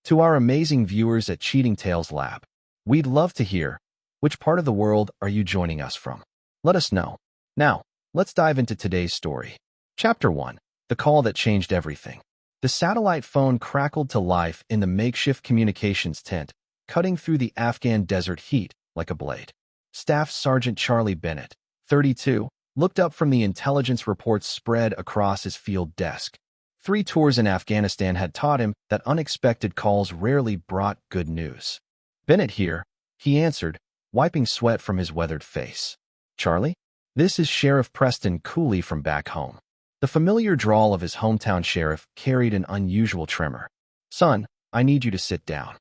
To our amazing viewers at Cheating Tales Lab, we'd love to hear, which part of the world are you joining us from? Let us know. Now, let's dive into today's story. Chapter 1. The Call That Changed Everything. The satellite phone crackled to life in the makeshift communications tent, cutting through the Afghan desert heat like a blade. Staff Sergeant Charlie Bennett, 32, looked up from the intelligence reports spread across his field desk. 3 tours in Afghanistan had taught him that unexpected calls rarely brought good news. "Bennett here," he answered, wiping sweat from his weathered face. "Charlie? This is Sheriff Preston Cooley from back home." The familiar drawl of his hometown sheriff carried an unusual tremor. "Son, I need you to sit down."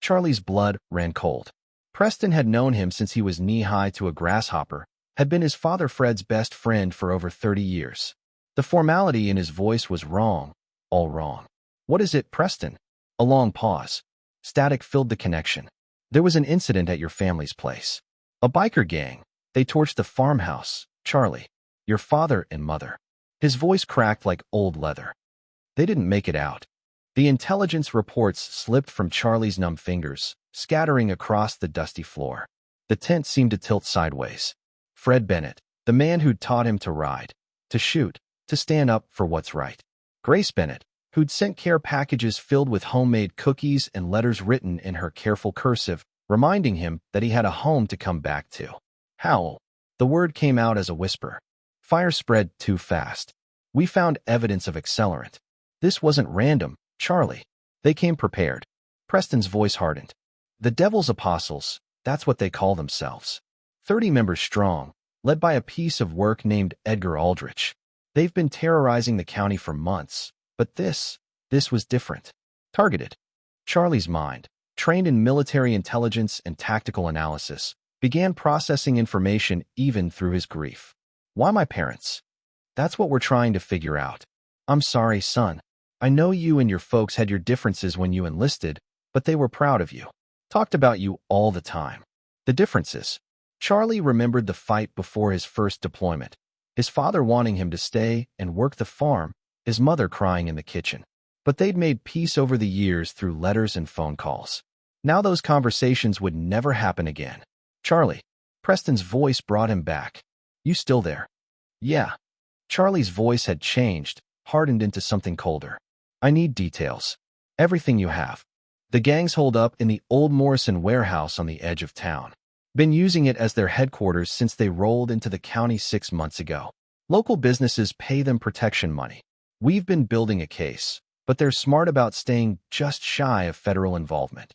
Charlie's blood ran cold. Preston had known him since he was knee-high to a grasshopper, had been his father Fred's best friend for over 30 years. The formality in his voice was wrong, all wrong. "What is it, Preston?" A long pause. Static filled the connection. "There was an incident at your family's place. A biker gang. They torched the farmhouse. Charlie, your father and mother." His voice cracked like old leather. "They didn't make it out." The intelligence reports slipped from Charlie's numb fingers, scattering across the dusty floor. The tent seemed to tilt sideways. Fred Bennett, the man who'd taught him to ride, to shoot, to stand up for what's right. Grace Bennett, who'd sent care packages filled with homemade cookies and letters written in her careful cursive, reminding him that he had a home to come back to. "Howell." The word came out as a whisper. "Fire spread too fast. We found evidence of accelerant. This wasn't random, Charlie. They came prepared." Preston's voice hardened. "The Devil's Apostles, that's what they call themselves. 30 members strong, led by a piece of work named Edgar Aldrich. They've been terrorizing the county for months, but this was different. Targeted." Charlie's mind, trained in military intelligence and tactical analysis, began processing information even through his grief. "Why my parents? That's what we're trying to figure out. I'm sorry, son. I know you and your folks had your differences when you enlisted, but they were proud of you. Talked about you all the time." The differences. Charlie remembered the fight before his first deployment. His father wanting him to stay and work the farm, his mother crying in the kitchen. But they'd made peace over the years through letters and phone calls. Now those conversations would never happen again. "Charlie." Preston's voice brought him back. "You still there?" "Yeah." Charlie's voice had changed, hardened into something colder. "I need details. Everything you have." "The gangs hold up in the old Morrison warehouse on the edge of town. Been using it as their headquarters since they rolled into the county 6 months ago. Local businesses pay them protection money. We've been building a case, but they're smart about staying just shy of federal involvement."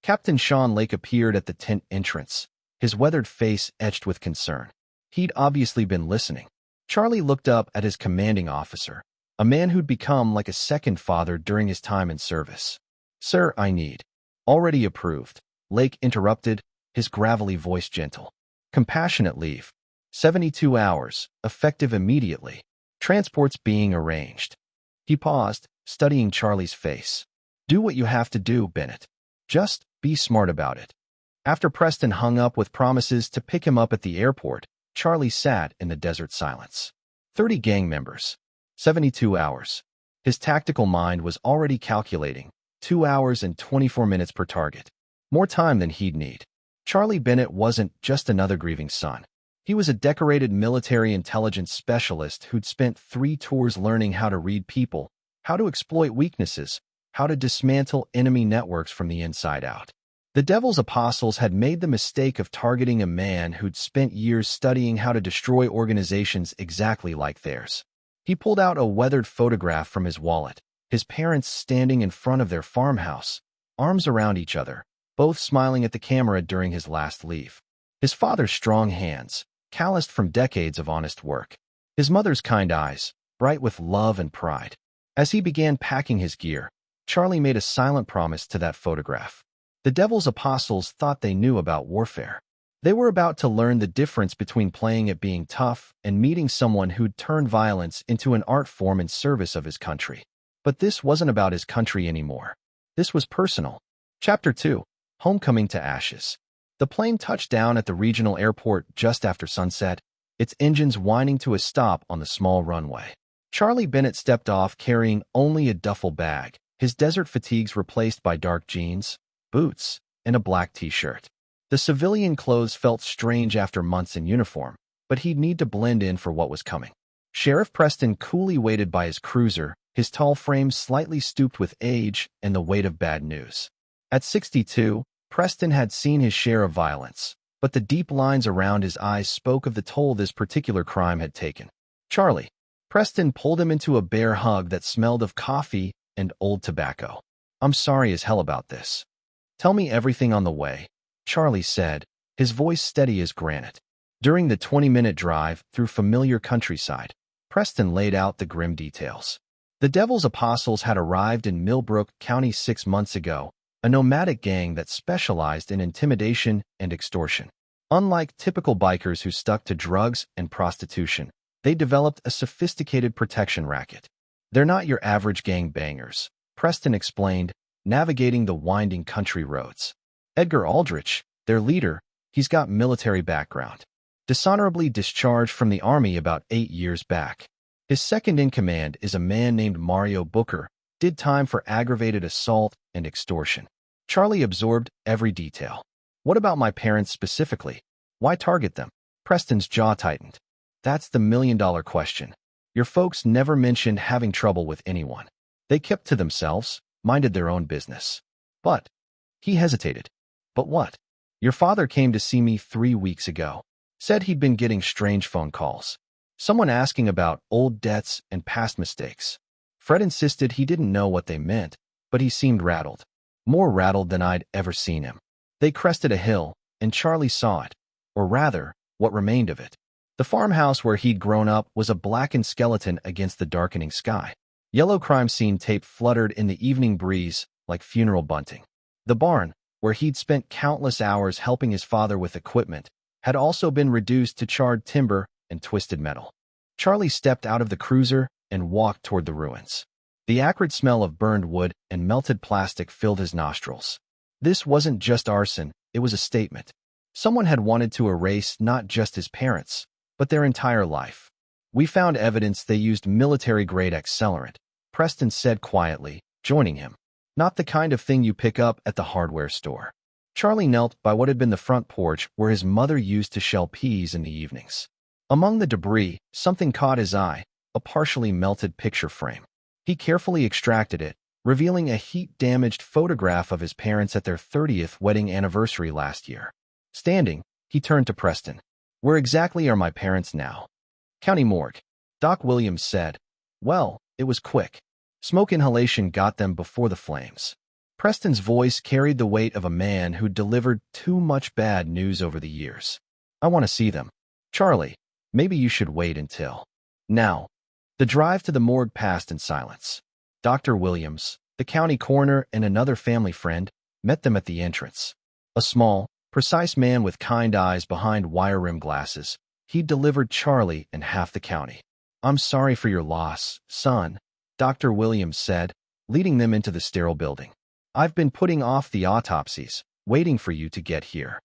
Captain Sean Lake appeared at the tent entrance, his weathered face etched with concern. He'd obviously been listening. Charlie looked up at his commanding officer, a man who'd become like a second father during his time in service. "Sir, I need." "Already approved," Lake interrupted, his gravelly voice gentle. "Compassionate leave. 72 hours, effective immediately. Transports being arranged." He paused, studying Charlie's face. "Do what you have to do, Bennett. Just be smart about it." After Preston hung up with promises to pick him up at the airport, Charlie sat in the desert silence. 30 gang members. 72 hours. His tactical mind was already calculating 2 hours and 24 minutes per target. More time than he'd need. Charlie Bennett wasn't just another grieving son. He was a decorated military intelligence specialist who'd spent 3 tours learning how to read people, how to exploit weaknesses, how to dismantle enemy networks from the inside out. The Devil's Apostles had made the mistake of targeting a man who'd spent years studying how to destroy organizations exactly like theirs. He pulled out a weathered photograph from his wallet, his parents standing in front of their farmhouse, arms around each other, both smiling at the camera during his last leave. His father's strong hands, calloused from decades of honest work. His mother's kind eyes, bright with love and pride. As he began packing his gear, Charlie made a silent promise to that photograph. The Devil's Apostles thought they knew about warfare. They were about to learn the difference between playing at being tough and meeting someone who'd turned violence into an art form in service of his country. But this wasn't about his country anymore. This was personal. Chapter 2. Homecoming to Ashes. The plane touched down at the regional airport just after sunset, its engines whining to a stop on the small runway. Charlie Bennett stepped off carrying only a duffel bag, his desert fatigues replaced by dark jeans, boots, and a black t-shirt. The civilian clothes felt strange after months in uniform, but he'd need to blend in for what was coming. Sheriff Preston coolly waited by his cruiser, his tall frame slightly stooped with age and the weight of bad news. At 62, Preston had seen his share of violence, but the deep lines around his eyes spoke of the toll this particular crime had taken. Charlie. Preston pulled him into a bear hug that smelled of coffee and old tobacco. I'm sorry as hell about this. Tell me everything on the way, Charlie said, his voice steady as granite. During the 20-minute drive through familiar countryside, Preston laid out the grim details. The Devil's Apostles had arrived in Millbrook County 6 months ago, a nomadic gang that specialized in intimidation and extortion. Unlike typical bikers who stuck to drugs and prostitution, they developed a sophisticated protection racket. They're not your average gang bangers, Preston explained, navigating the winding country roads. Edgar Aldrich, their leader, he's got military background. Dishonorably discharged from the Army about 8 years back. His second-in-command is a man named Mario Booker, did time for aggravated assault and extortion. Charlie absorbed every detail. What about my parents specifically? Why target them? Preston's jaw tightened. That's the million-dollar question. Your folks never mentioned having trouble with anyone. They kept to themselves, minded their own business. But, he hesitated. But what? Your father came to see me 3 weeks ago. Said he'd been getting strange phone calls. Someone asking about old debts and past mistakes. Fred insisted he didn't know what they meant, but he seemed rattled. More rattled than I'd ever seen him. They crested a hill, and Charlie saw it. Or rather, what remained of it. The farmhouse where he'd grown up was a blackened skeleton against the darkening sky. Yellow crime scene tape fluttered in the evening breeze like funeral bunting. The barn, where he'd spent countless hours helping his father with equipment, had also been reduced to charred timber and twisted metal. Charlie stepped out of the cruiser and walked toward the ruins. The acrid smell of burned wood and melted plastic filled his nostrils. This wasn't just arson, it was a statement. Someone had wanted to erase not just his parents, but their entire life. We found evidence they used military-grade accelerant, Preston said quietly, joining him. Not the kind of thing you pick up at the hardware store. Charlie knelt by what had been the front porch where his mother used to shell peas in the evenings. Among the debris, something caught his eye, a partially melted picture frame. He carefully extracted it, revealing a heat-damaged photograph of his parents at their 30th wedding anniversary last year. Standing, he turned to Preston. Where exactly are my parents now? County morgue. Doc Williams said. Well, it was quick. Smoke inhalation got them before the flames. Preston's voice carried the weight of a man who'd delivered too much bad news over the years. I want to see them. Charlie, maybe you should wait until. Now. The drive to the morgue passed in silence. Dr. Williams, the county coroner, and another family friend met them at the entrance. A small, precise man with kind eyes behind wire-rimmed glasses, he'd delivered Charlie and half the county. I'm sorry for your loss, son, Dr. Williams said, leading them into the sterile building. I've been putting off the autopsies, waiting for you to get here.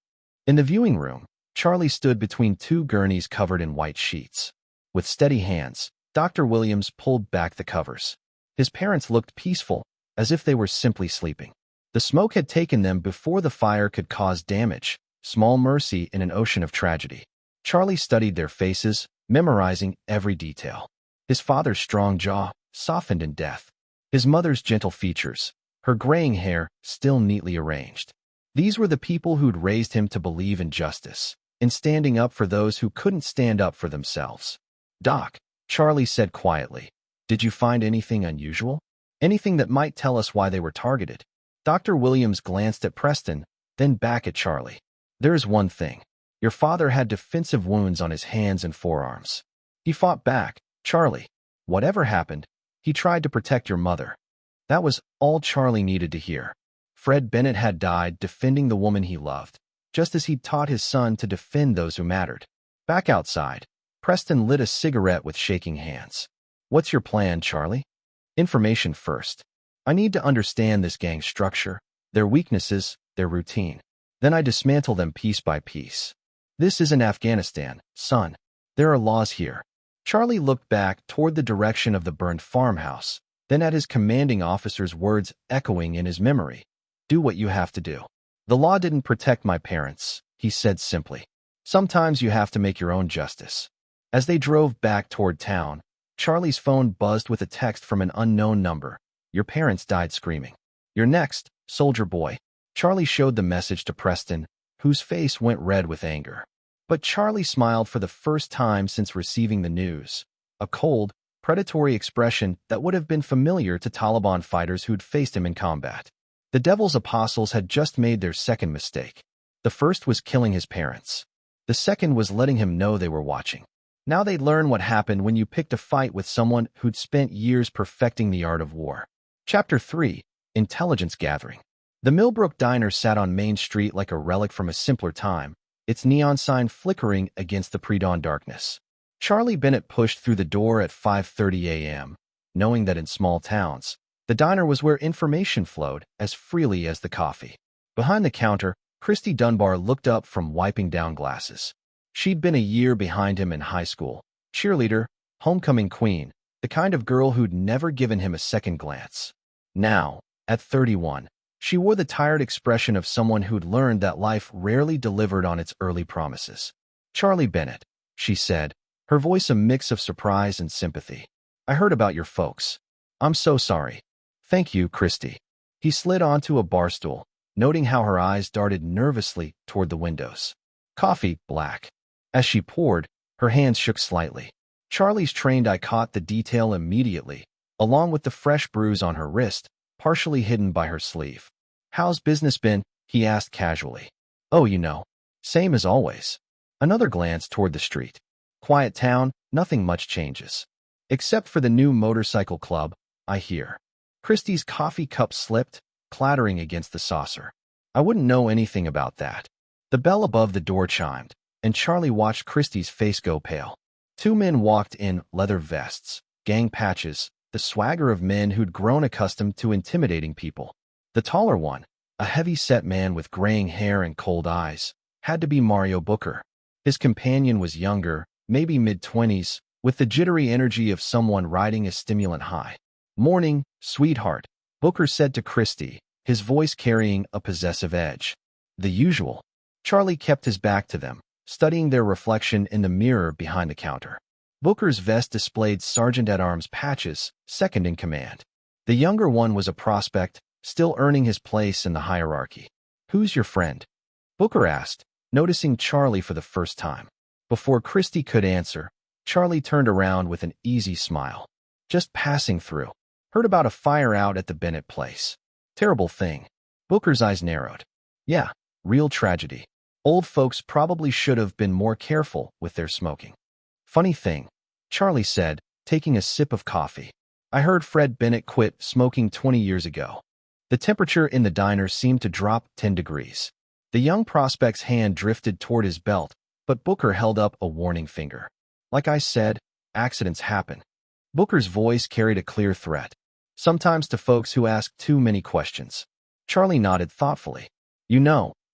In the viewing room, Charlie stood between two gurneys covered in white sheets. With steady hands, Dr. Williams pulled back the covers. His parents looked peaceful, as if they were simply sleeping. The smoke had taken them before the fire could cause damage, small mercy in an ocean of tragedy. Charlie studied their faces, memorizing every detail. His father's strong jaw, softened in death. His mother's gentle features, her graying hair still neatly arranged. These were the people who'd raised him to believe in justice, in standing up for those who couldn't stand up for themselves. Doc, Charlie said quietly, did you find anything unusual? Anything that might tell us why they were targeted? Dr. Williams glanced at Preston, then back at Charlie. There's one thing. Your father had defensive wounds on his hands and forearms. He fought back, Charlie. Whatever happened, he tried to protect your mother. That was all Charlie needed to hear. Fred Bennett had died defending the woman he loved, just as he'd taught his son to defend those who mattered. Back outside, Preston lit a cigarette with shaking hands. What's your plan, Charlie? Information first. I need to understand this gang's structure, their weaknesses, their routine. Then I dismantle them piece by piece. This isn't Afghanistan, son. There are laws here. Charlie looked back toward the direction of the burned farmhouse, then at his commanding officer's words echoing in his memory. Do what you have to do. The law didn't protect my parents, he said simply. Sometimes you have to make your own justice. As they drove back toward town, Charlie's phone buzzed with a text from an unknown number. Your parents died screaming. You're next, soldier boy. Charlie showed the message to Preston, whose face went red with anger. But Charlie smiled for the first time since receiving the news. A cold, predatory expression that would have been familiar to Taliban fighters who'd faced him in combat. The Devil's Apostles had just made their second mistake. The first was killing his parents. The second was letting him know they were watching. Now they'd learn what happened when you picked a fight with someone who'd spent years perfecting the art of war. Chapter 3. Intelligence Gathering. The Millbrook Diner sat on Main Street like a relic from a simpler time, its neon sign flickering against the pre-dawn darkness. Charlie Bennett pushed through the door at 5:30 a.m., knowing that in small towns, the diner was where information flowed as freely as the coffee. Behind the counter, Christy Dunbar looked up from wiping down glasses. She'd been a year behind him in high school, cheerleader, homecoming queen, the kind of girl who'd never given him a second glance. Now, at 31, she wore the tired expression of someone who'd learned that life rarely delivered on its early promises. Charlie Bennett, she said, her voice a mix of surprise and sympathy. I heard about your folks. I'm so sorry. Thank you, Christy. He slid onto a bar stool, noting how her eyes darted nervously toward the windows. Coffee, black. As she poured, her hands shook slightly. Charlie's trained eye caught the detail immediately, along with the fresh bruise on her wrist, partially hidden by her sleeve. How's business been? He asked casually. Oh, same as always. Another glance toward the street. Quiet town, nothing much changes. Except for the new motorcycle club, I hear. Christy's coffee cup slipped, clattering against the saucer. I wouldn't know anything about that. The bell above the door chimed, and Charlie watched Christy's face go pale. Two men walked in, leather vests, gang patches, the swagger of men who'd grown accustomed to intimidating people. The taller one, a heavy-set man with graying hair and cold eyes, had to be Mario Booker. His companion was younger, maybe mid-20s, with the jittery energy of someone riding a stimulant high. Morning, sweetheart, Booker said to Christy, his voice carrying a possessive edge. The usual. Charlie kept his back to them, studying their reflection in the mirror behind the counter. Booker's vest displayed sergeant-at-arms patches, second in command. The younger one was a prospect, still earning his place in the hierarchy. Who's your friend? Booker asked, noticing Charlie for the first time. Before Christy could answer, Charlie turned around with an easy smile. Just passing through. Heard about a fire out at the Bennett place. Terrible thing. Booker's eyes narrowed. Yeah, real tragedy. Old folks probably should have been more careful with their smoking. Funny thing, Charlie said, taking a sip of coffee. I heard Fred Bennett quit smoking 20 years ago. The temperature in the diner seemed to drop 10 degrees. The young prospect's hand drifted toward his belt, but Booker held up a warning finger. Like I said, accidents happen. Booker's voice carried a clear threat. Sometimes to folks who ask too many questions. Charlie nodded thoughtfully.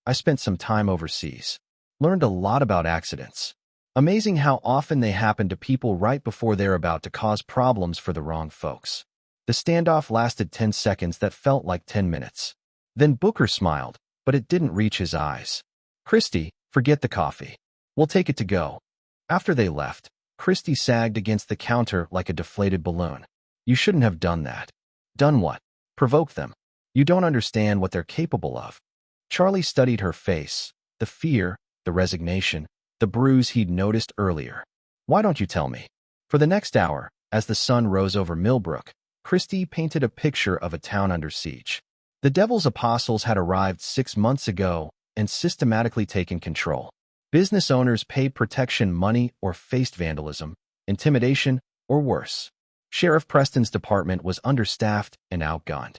I spent some time overseas. Learned a lot about accidents. Amazing how often they happen to people right before they're about to cause problems for the wrong folks. The standoff lasted 10 seconds that felt like 10 minutes. Then Booker smiled, but it didn't reach his eyes. Christy, forget the coffee. We'll take it to go. After they left, Christy sagged against the counter like a deflated balloon. You shouldn't have done that. Done what? Provoked them. You don't understand what they're capable of. Charlie studied her face, the fear, the resignation, the bruise he'd noticed earlier. Why don't you tell me? For the next hour, as the sun rose over Millbrook, Christy painted a picture of a town under siege. The Devil's Apostles had arrived 6 months ago and systematically taken control. Business owners paid protection money or faced vandalism, intimidation, or worse. Sheriff Preston's department was understaffed and outgunned.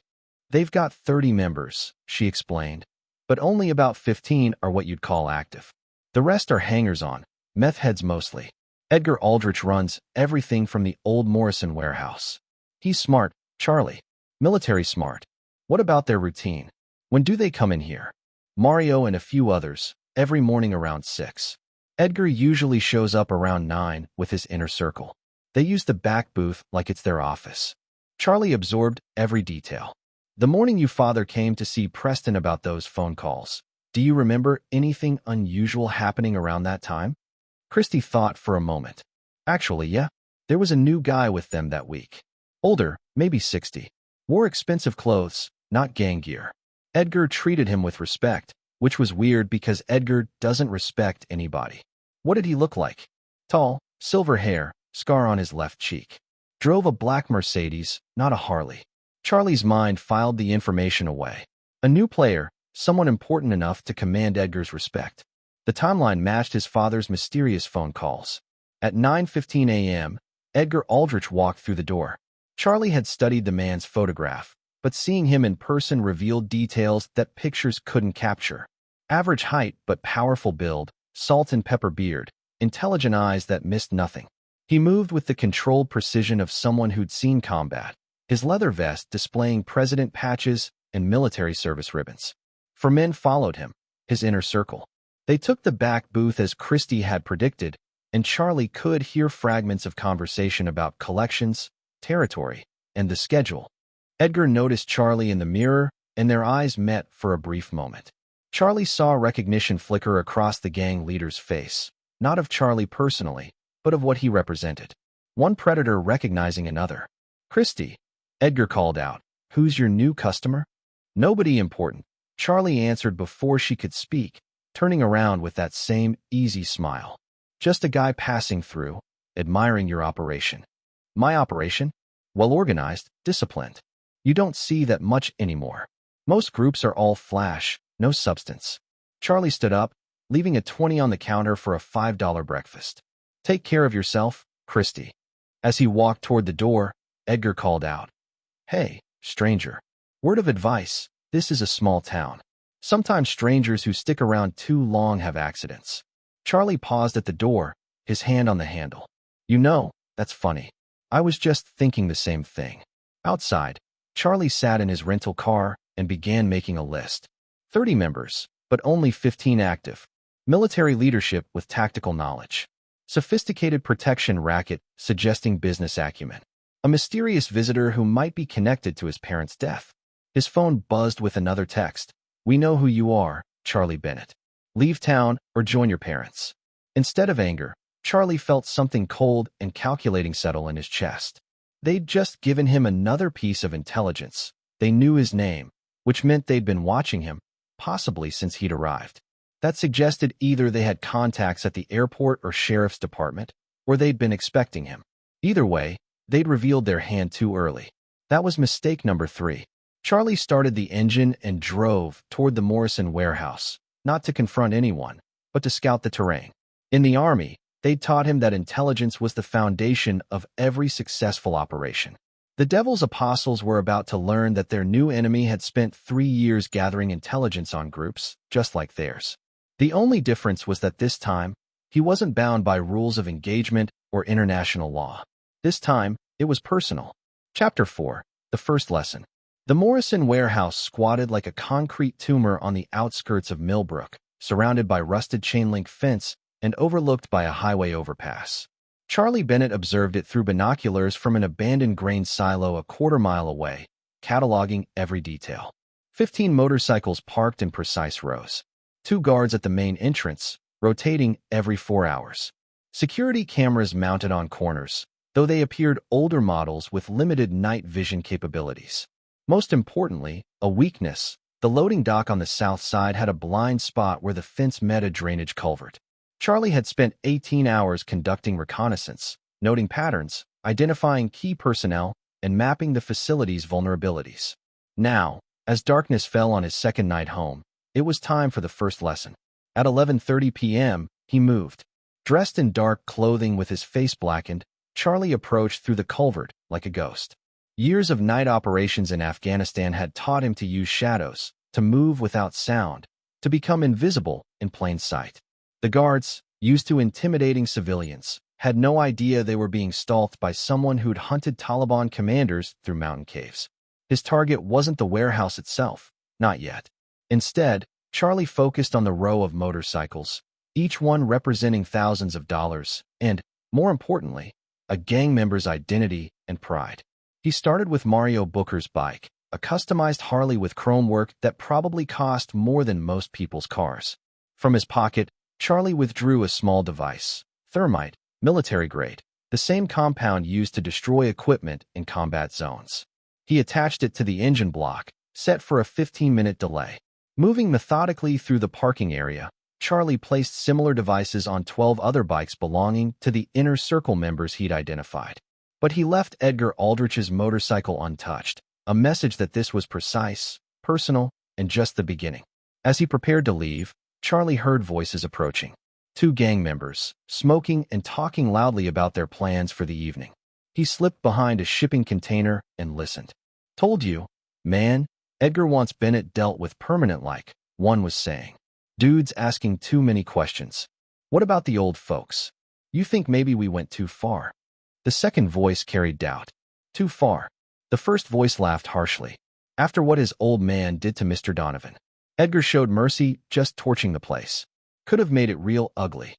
They've got 30 members, she explained, but only about 15 are what you'd call active. The rest are hangers-on, meth heads mostly. Edgar Aldrich runs everything from the old Morrison warehouse. He's smart, Charlie. Military smart. What about their routine? When do they come in here? Mario and a few others, every morning around 6. Edgar usually shows up around 9 with his inner circle. They use the back booth like it's their office. Charlie absorbed every detail. The morning your father came to see Preston about those phone calls, do you remember anything unusual happening around that time? Christy thought for a moment. Actually, yeah. There was a new guy with them that week. Older, maybe 60. Wore expensive clothes, not gang gear. Edgar treated him with respect, which was weird because Edgar doesn't respect anybody. What did he look like? Tall, silver hair, scar on his left cheek. Drove a black Mercedes, not a Harley. Charlie's mind filed the information away. A new player, someone important enough to command Edgar's respect. The timeline matched his father's mysterious phone calls. At 9:15 a.m., Edgar Aldrich walked through the door. Charlie had studied the man's photograph, but seeing him in person revealed details that pictures couldn't capture. Average height but powerful build, salt and pepper beard, intelligent eyes that missed nothing. He moved with the controlled precision of someone who'd seen combat, his leather vest displaying president patches and military service ribbons. 4 men followed him, his inner circle. They took the back booth as Christie had predicted, and Charlie could hear fragments of conversation about collections, territory, and the schedule. Edgar noticed Charlie in the mirror, and their eyes met for a brief moment. Charlie saw recognition flicker across the gang leader's face, not of Charlie personally, but of what he represented. One predator recognizing another. Christie, Edgar called out, who's your new customer? Nobody important, Charlie answered before she could speak, turning around with that same easy smile. Just a guy passing through, admiring your operation. My operation? Well organized, disciplined. You don't see that much anymore. Most groups are all flash, no substance. Charlie stood up, leaving a 20 on the counter for a $5 breakfast. Take care of yourself, Christie. As he walked toward the door, Edgar called out. Hey, stranger. Word of advice, this is a small town. Sometimes strangers who stick around too long have accidents. Charlie paused at the door, his hand on the handle. You know, that's funny. I was just thinking the same thing. Outside, Charlie sat in his rental car and began making a list. 30 members, but only 15 active. Military leadership with tactical knowledge. Sophisticated protection racket suggesting business acumen. A mysterious visitor who might be connected to his parents' death. His phone buzzed with another text. We know who you are, Charlie Bennett. Leave town or join your parents. Instead of anger, Charlie felt something cold and calculating settle in his chest. They'd just given him another piece of intelligence. They knew his name, which meant they'd been watching him, possibly since he'd arrived. That suggested either they had contacts at the airport or sheriff's department, or they'd been expecting him. Either way, they'd revealed their hand too early. That was mistake number 3. Charlie started the engine and drove toward the Morrison warehouse, not to confront anyone, but to scout the terrain. In the Army, they'd taught him that intelligence was the foundation of every successful operation. The Devil's Apostles were about to learn that their new enemy had spent 3 years gathering intelligence on groups, just like theirs. The only difference was that this time, he wasn't bound by rules of engagement or international law. This time, it was personal. Chapter 4, the first lesson. The Morrison warehouse squatted like a concrete tumor on the outskirts of Millbrook, surrounded by rusted chain-link fence and overlooked by a highway overpass. Charlie Bennett observed it through binoculars from an abandoned grain silo a quarter-mile away, cataloging every detail. 15 motorcycles parked in precise rows. 2 guards at the main entrance, rotating every 4 hours. Security cameras mounted on corners, though they appeared older models with limited night vision capabilities. Most importantly, a weakness. The loading dock on the south side had a blind spot where the fence met a drainage culvert. Charlie had spent 18 hours conducting reconnaissance, noting patterns, identifying key personnel, and mapping the facility's vulnerabilities. Now, as darkness fell on his second night home, it was time for the first lesson. At 11:30 p.m., he moved. Dressed in dark clothing with his face blackened, Charlie approached through the culvert like a ghost. Years of night operations in Afghanistan had taught him to use shadows, to move without sound, to become invisible in plain sight. The guards, used to intimidating civilians, had no idea they were being stalked by someone who'd hunted Taliban commanders through mountain caves. His target wasn't the warehouse itself, not yet. Instead, Charlie focused on the row of motorcycles, each one representing thousands of dollars, and, more importantly, a gang member's identity and pride. He started with Mario Booker's bike, a customized Harley with chrome work that probably cost more than most people's cars. From his pocket, Charlie withdrew a small device, thermite, military grade, the same compound used to destroy equipment in combat zones. He attached it to the engine block, set for a 15-minute delay. Moving methodically through the parking area, Charlie placed similar devices on 12 other bikes belonging to the inner circle members he'd identified. But he left Edgar Aldrich's motorcycle untouched, a message that this was precise, personal, and just the beginning. As he prepared to leave, Charlie heard voices approaching. 2 gang members, smoking and talking loudly about their plans for the evening. He slipped behind a shipping container and listened. "Told you, man, Edgar wants Bennett dealt with permanent like," one was saying. "Dude's asking too many questions. What about the old folks? You think maybe we went too far?" The second voice carried doubt. "Too far?" The first voice laughed harshly. "After what his old man did to Mr. Donovan. Edgar showed mercy just torching the place. Could have made it real ugly."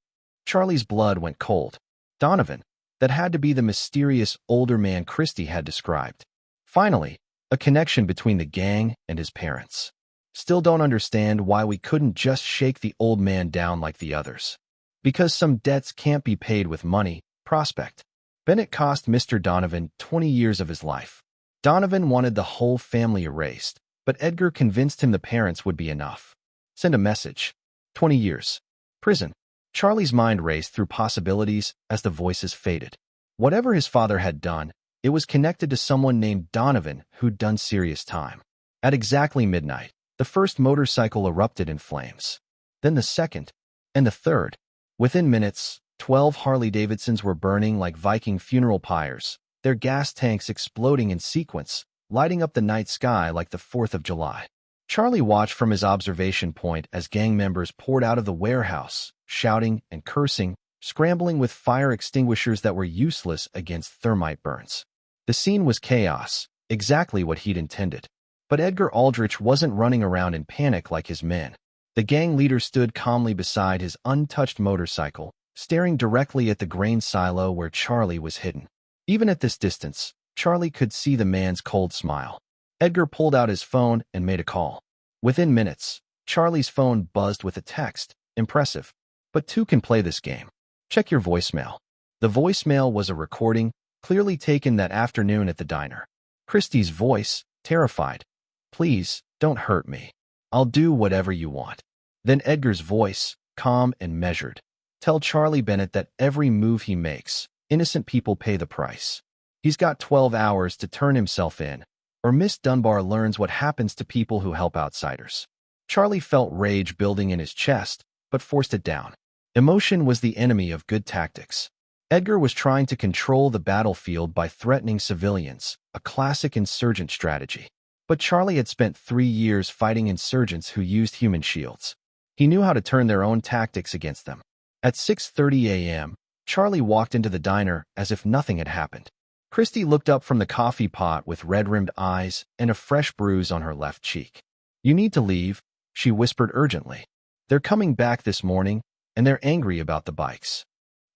Charlie's blood went cold. Donovan, that had to be the mysterious older man Christie had described. Finally, a connection between the gang and his parents. "Still don't understand why we couldn't just shake the old man down like the others. Because some debts can't be paid with money, prospect. Bennett cost Mr. Donovan 20 years of his life. Donovan wanted the whole family erased, but Edgar convinced him the parents would be enough. Send a message. 20 years. Prison." Charlie's mind raced through possibilities as the voices faded. Whatever his father had done, it was connected to someone named Donovan who'd done serious time. At exactly midnight, the first motorcycle erupted in flames. Then the second, and the third. Within minutes, 12 Harley-Davidsons were burning like Viking funeral pyres, their gas tanks exploding in sequence, lighting up the night sky like the 4th of July. Charlie watched from his observation point as gang members poured out of the warehouse, shouting and cursing, scrambling with fire extinguishers that were useless against thermite burns. The scene was chaos, exactly what he'd intended. But Edgar Aldrich wasn't running around in panic like his men. The gang leader stood calmly beside his untouched motorcycle, staring directly at the grain silo where Charlie was hidden. Even at this distance, Charlie could see the man's cold smile. Edgar pulled out his phone and made a call. Within minutes, Charlie's phone buzzed with a text. Impressive. But 2 can play this game. Check your voicemail. The voicemail was a recording, clearly taken that afternoon at the diner. Christie's voice, terrified. "Please, don't hurt me. I'll do whatever you want." Then Edgar's voice, calm and measured. "Tell Charlie Bennett that every move he makes, innocent people pay the price. He's got 12 hours to turn himself in, or Miss Dunbar learns what happens to people who help outsiders." Charlie felt rage building in his chest, but forced it down. Emotion was the enemy of good tactics. Edgar was trying to control the battlefield by threatening civilians, a classic insurgent strategy. But Charlie had spent 3 years fighting insurgents who used human shields. He knew how to turn their own tactics against them. At 6:30 a.m., Charlie walked into the diner as if nothing had happened. Christie looked up from the coffee pot with red-rimmed eyes and a fresh bruise on her left cheek. "You need to leave," she whispered urgently. "They're coming back this morning, and they're angry about the bikes."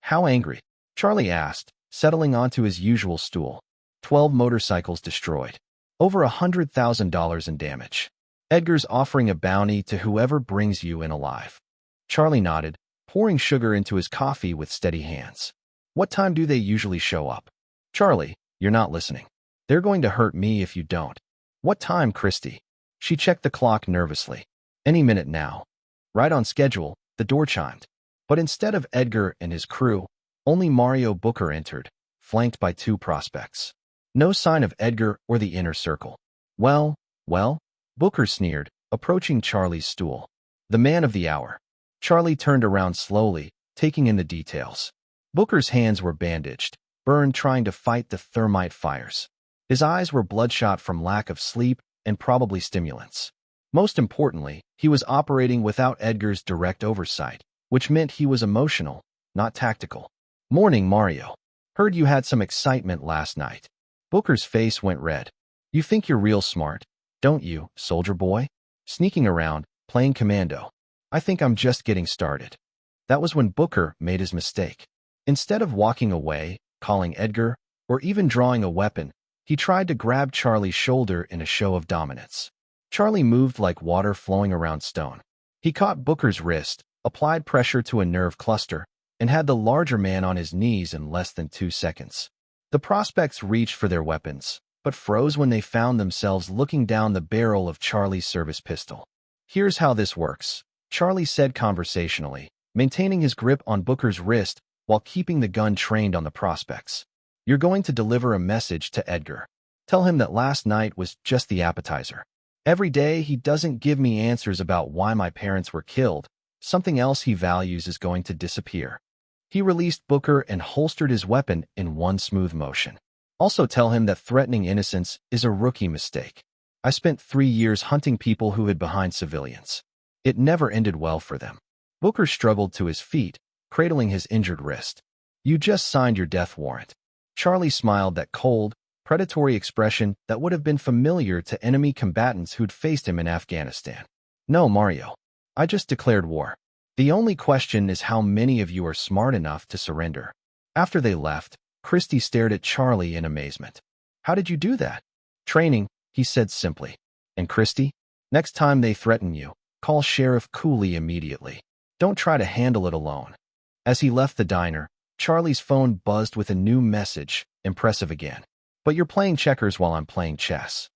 "How angry?" Charlie asked, settling onto his usual stool. 12 motorcycles destroyed. Over $100,000 in damage. Edgar's offering a bounty to whoever brings you in alive. Charlie nodded, pouring sugar into his coffee with steady hands. "What time do they usually show up?" "Charlie, you're not listening. They're going to hurt me if you don't." "What time, Christie?" She checked the clock nervously. "Any minute now." Right on schedule, the door chimed. But instead of Edgar and his crew, only Mario Booker entered, flanked by 2 prospects. No sign of Edgar or the inner circle. Well, Booker sneered, approaching Charlie's stool. "The man of the hour." Charlie turned around slowly, taking in the details. Booker's hands were bandaged, burned trying to fight the thermite fires. His eyes were bloodshot from lack of sleep and probably stimulants. Most importantly, he was operating without Edgar's direct oversight, which meant he was emotional, not tactical. "Morning, Mario. Heard you had some excitement last night." Booker's face went red. "You think you're real smart, don't you, soldier boy? Sneaking around, playing commando. I think I'm just getting started." That was when Booker made his mistake. Instead of walking away, calling Edgar, or even drawing a weapon, He tried to grab Charlie's shoulder in a show of dominance. Charlie moved like water flowing around stone. He caught Booker's wrist, applied pressure to a nerve cluster, and had the larger man on his knees in less than 2 seconds. The prospects reached for their weapons, but froze when they found themselves looking down the barrel of Charlie's service pistol. "Here's how this works," Charlie said conversationally, maintaining his grip on Booker's wrist while keeping the gun trained on the prospects. "You're going to deliver a message to Edgar. Tell him that last night was just the appetizer. Every day he doesn't give me answers about why my parents were killed, something else he values is going to disappear." He released Booker and holstered his weapon in one smooth motion. "Also tell him that threatening innocence is a rookie mistake. I spent 3 years hunting people who hid behind civilians. It never ended well for them." Booker struggled to his feet, cradling his injured wrist. "You just signed your death warrant." Charlie smiled, that cold, predatory expression that would have been familiar to enemy combatants who'd faced him in Afghanistan. "No, Mario. I just declared war. The only question is how many of you are smart enough to surrender." After they left, Christie stared at Charlie in amazement. "How did you do that?" "Training," he said simply. "And Christie, next time they threaten you, call Sheriff Cooley immediately. Don't try to handle it alone." As he left the diner, Charlie's phone buzzed with a new message, impressive again. "But you're playing checkers while I'm playing chess."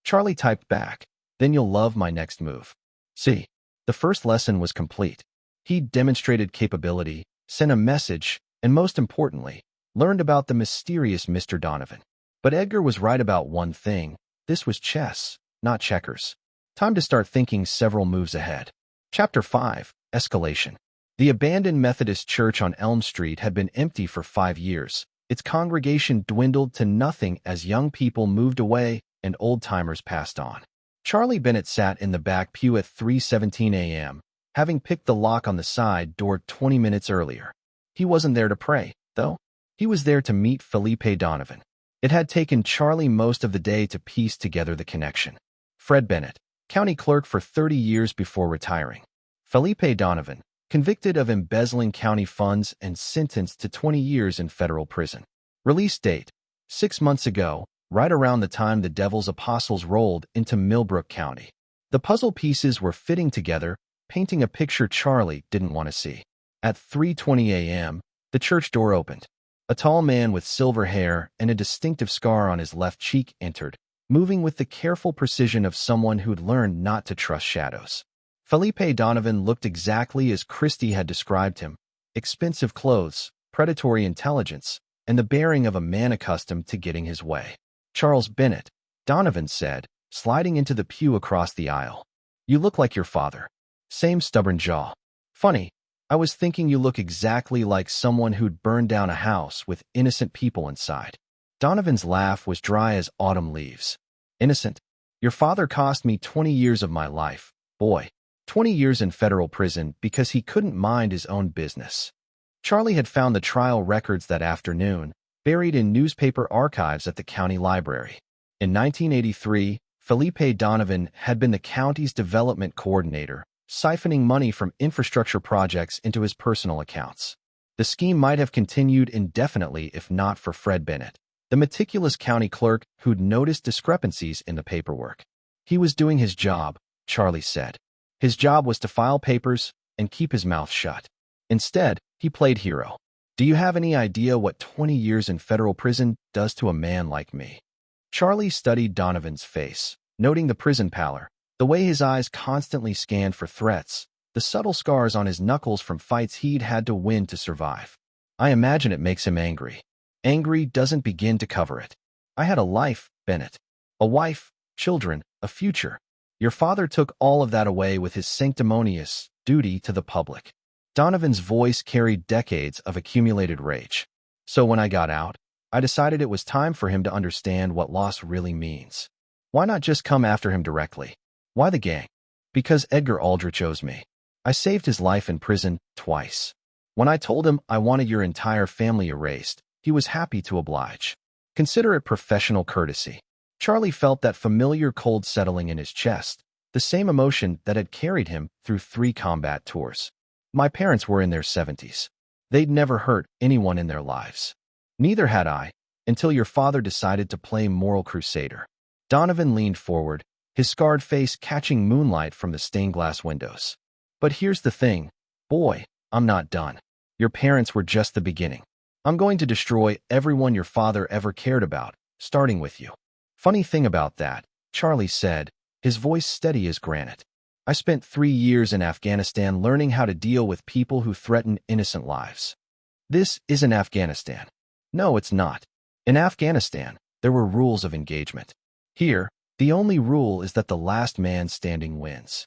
Charlie typed back, "Then you'll love my next move." See, the first lesson was complete. He demonstrated capability, sent a message, and most importantly, learned about the mysterious Mr. Donovan. But Edgar was right about one thing: this was chess, not checkers. Time to start thinking several moves ahead. Chapter 5: Escalation. The abandoned Methodist church on Elm Street had been empty for 5 years. Its congregation dwindled to nothing as young people moved away and old-timers passed on. Charlie Bennett sat in the back pew at 3:17 a.m., having picked the lock on the side door 20 minutes earlier. He wasn't there to pray, though. He was there to meet Felipe Donovan. It had taken Charlie most of the day to piece together the connection. Fred Bennett, county clerk for 30 years before retiring. Felipe Donovan, convicted of embezzling county funds and sentenced to 20 years in federal prison. Release date: 6 months ago, right around the time the Devil's Apostles rolled into Millbrook County. The puzzle pieces were fitting together, painting a picture Charlie didn't want to see. At 3:20 a.m., the church door opened. A tall man with silver hair and a distinctive scar on his left cheek entered, moving with the careful precision of someone who'd learned not to trust shadows. Felipe Donovan looked exactly as Christie had described him: expensive clothes, predatory intelligence, and the bearing of a man accustomed to getting his way. "Charles Bennett," Donovan said, sliding into the pew across the aisle. "You look like your father. Same stubborn jaw. Funny, I was thinking you look exactly like someone who'd burned down a house with innocent people inside." Donovan's laugh was dry as autumn leaves. "Innocent? Your father cost me 20 years of my life, boy. 20 years in federal prison because he couldn't mind his own business." Charlie had found the trial records that afternoon, buried in newspaper archives at the county library. In 1983, Felipe Donovan had been the county's development coordinator, siphoning money from infrastructure projects into his personal accounts. The scheme might have continued indefinitely if not for Fred Bennett, the meticulous county clerk who'd noticed discrepancies in the paperwork. He was doing his job, Charlie said. His job was to file papers and keep his mouth shut. Instead, he played hero. "Do you have any idea what 20 years in federal prison does to a man like me?" Charlie studied Donovan's face, noting the prison pallor, the way his eyes constantly scanned for threats, the subtle scars on his knuckles from fights he'd had to win to survive. "I imagine it makes him angry. Angry doesn't begin to cover it. I had a life, Bennett. A wife, children, a future. Your father took all of that away with his sanctimonious duty to the public." Donovan's voice carried decades of accumulated rage. "So when I got out, I decided it was time for him to understand what loss really means. Why not just come after him directly? Why the gang? Because Edgar Aldrich owes me. I saved his life in prison twice. When I told him I wanted your entire family erased, he was happy to oblige. Consider it professional courtesy." Charlie felt that familiar cold settling in his chest, the same emotion that had carried him through 3 combat tours. "My parents were in their 70s. They'd never hurt anyone in their lives. Neither had I, until your father decided to play moral crusader. Donovan leaned forward, his scarred face catching moonlight from the stained glass windows. But here's the thing, boy, I'm not done. Your parents were just the beginning. I'm going to destroy everyone your father ever cared about, starting with you. Funny thing about that, Charlie said, his voice steady as granite. I spent 3 years in Afghanistan learning how to deal with people who threaten innocent lives. This isn't Afghanistan. No, it's not. In Afghanistan, there were rules of engagement. Here, the only rule is that the last man standing wins.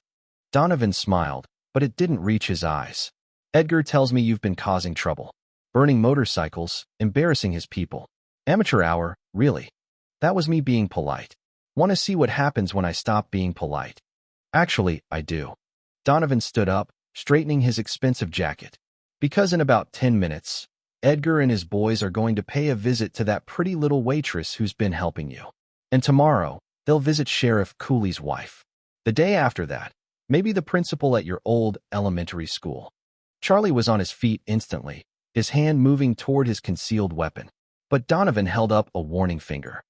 Donovan smiled, but it didn't reach his eyes. Edgar tells me you've been causing trouble. Burning motorcycles, embarrassing his people. Amateur hour, really. That was me being polite. Want to see what happens when I stop being polite? Actually, I do. Donovan stood up, straightening his expensive jacket. Because in about 10 minutes, Edgar and his boys are going to pay a visit to that pretty little waitress who's been helping you. And tomorrow, they'll visit Sheriff Cooley's wife. The day after that, maybe the principal at your old elementary school. Charlie was on his feet instantly, his hand moving toward his concealed weapon. But Donovan held up a warning finger.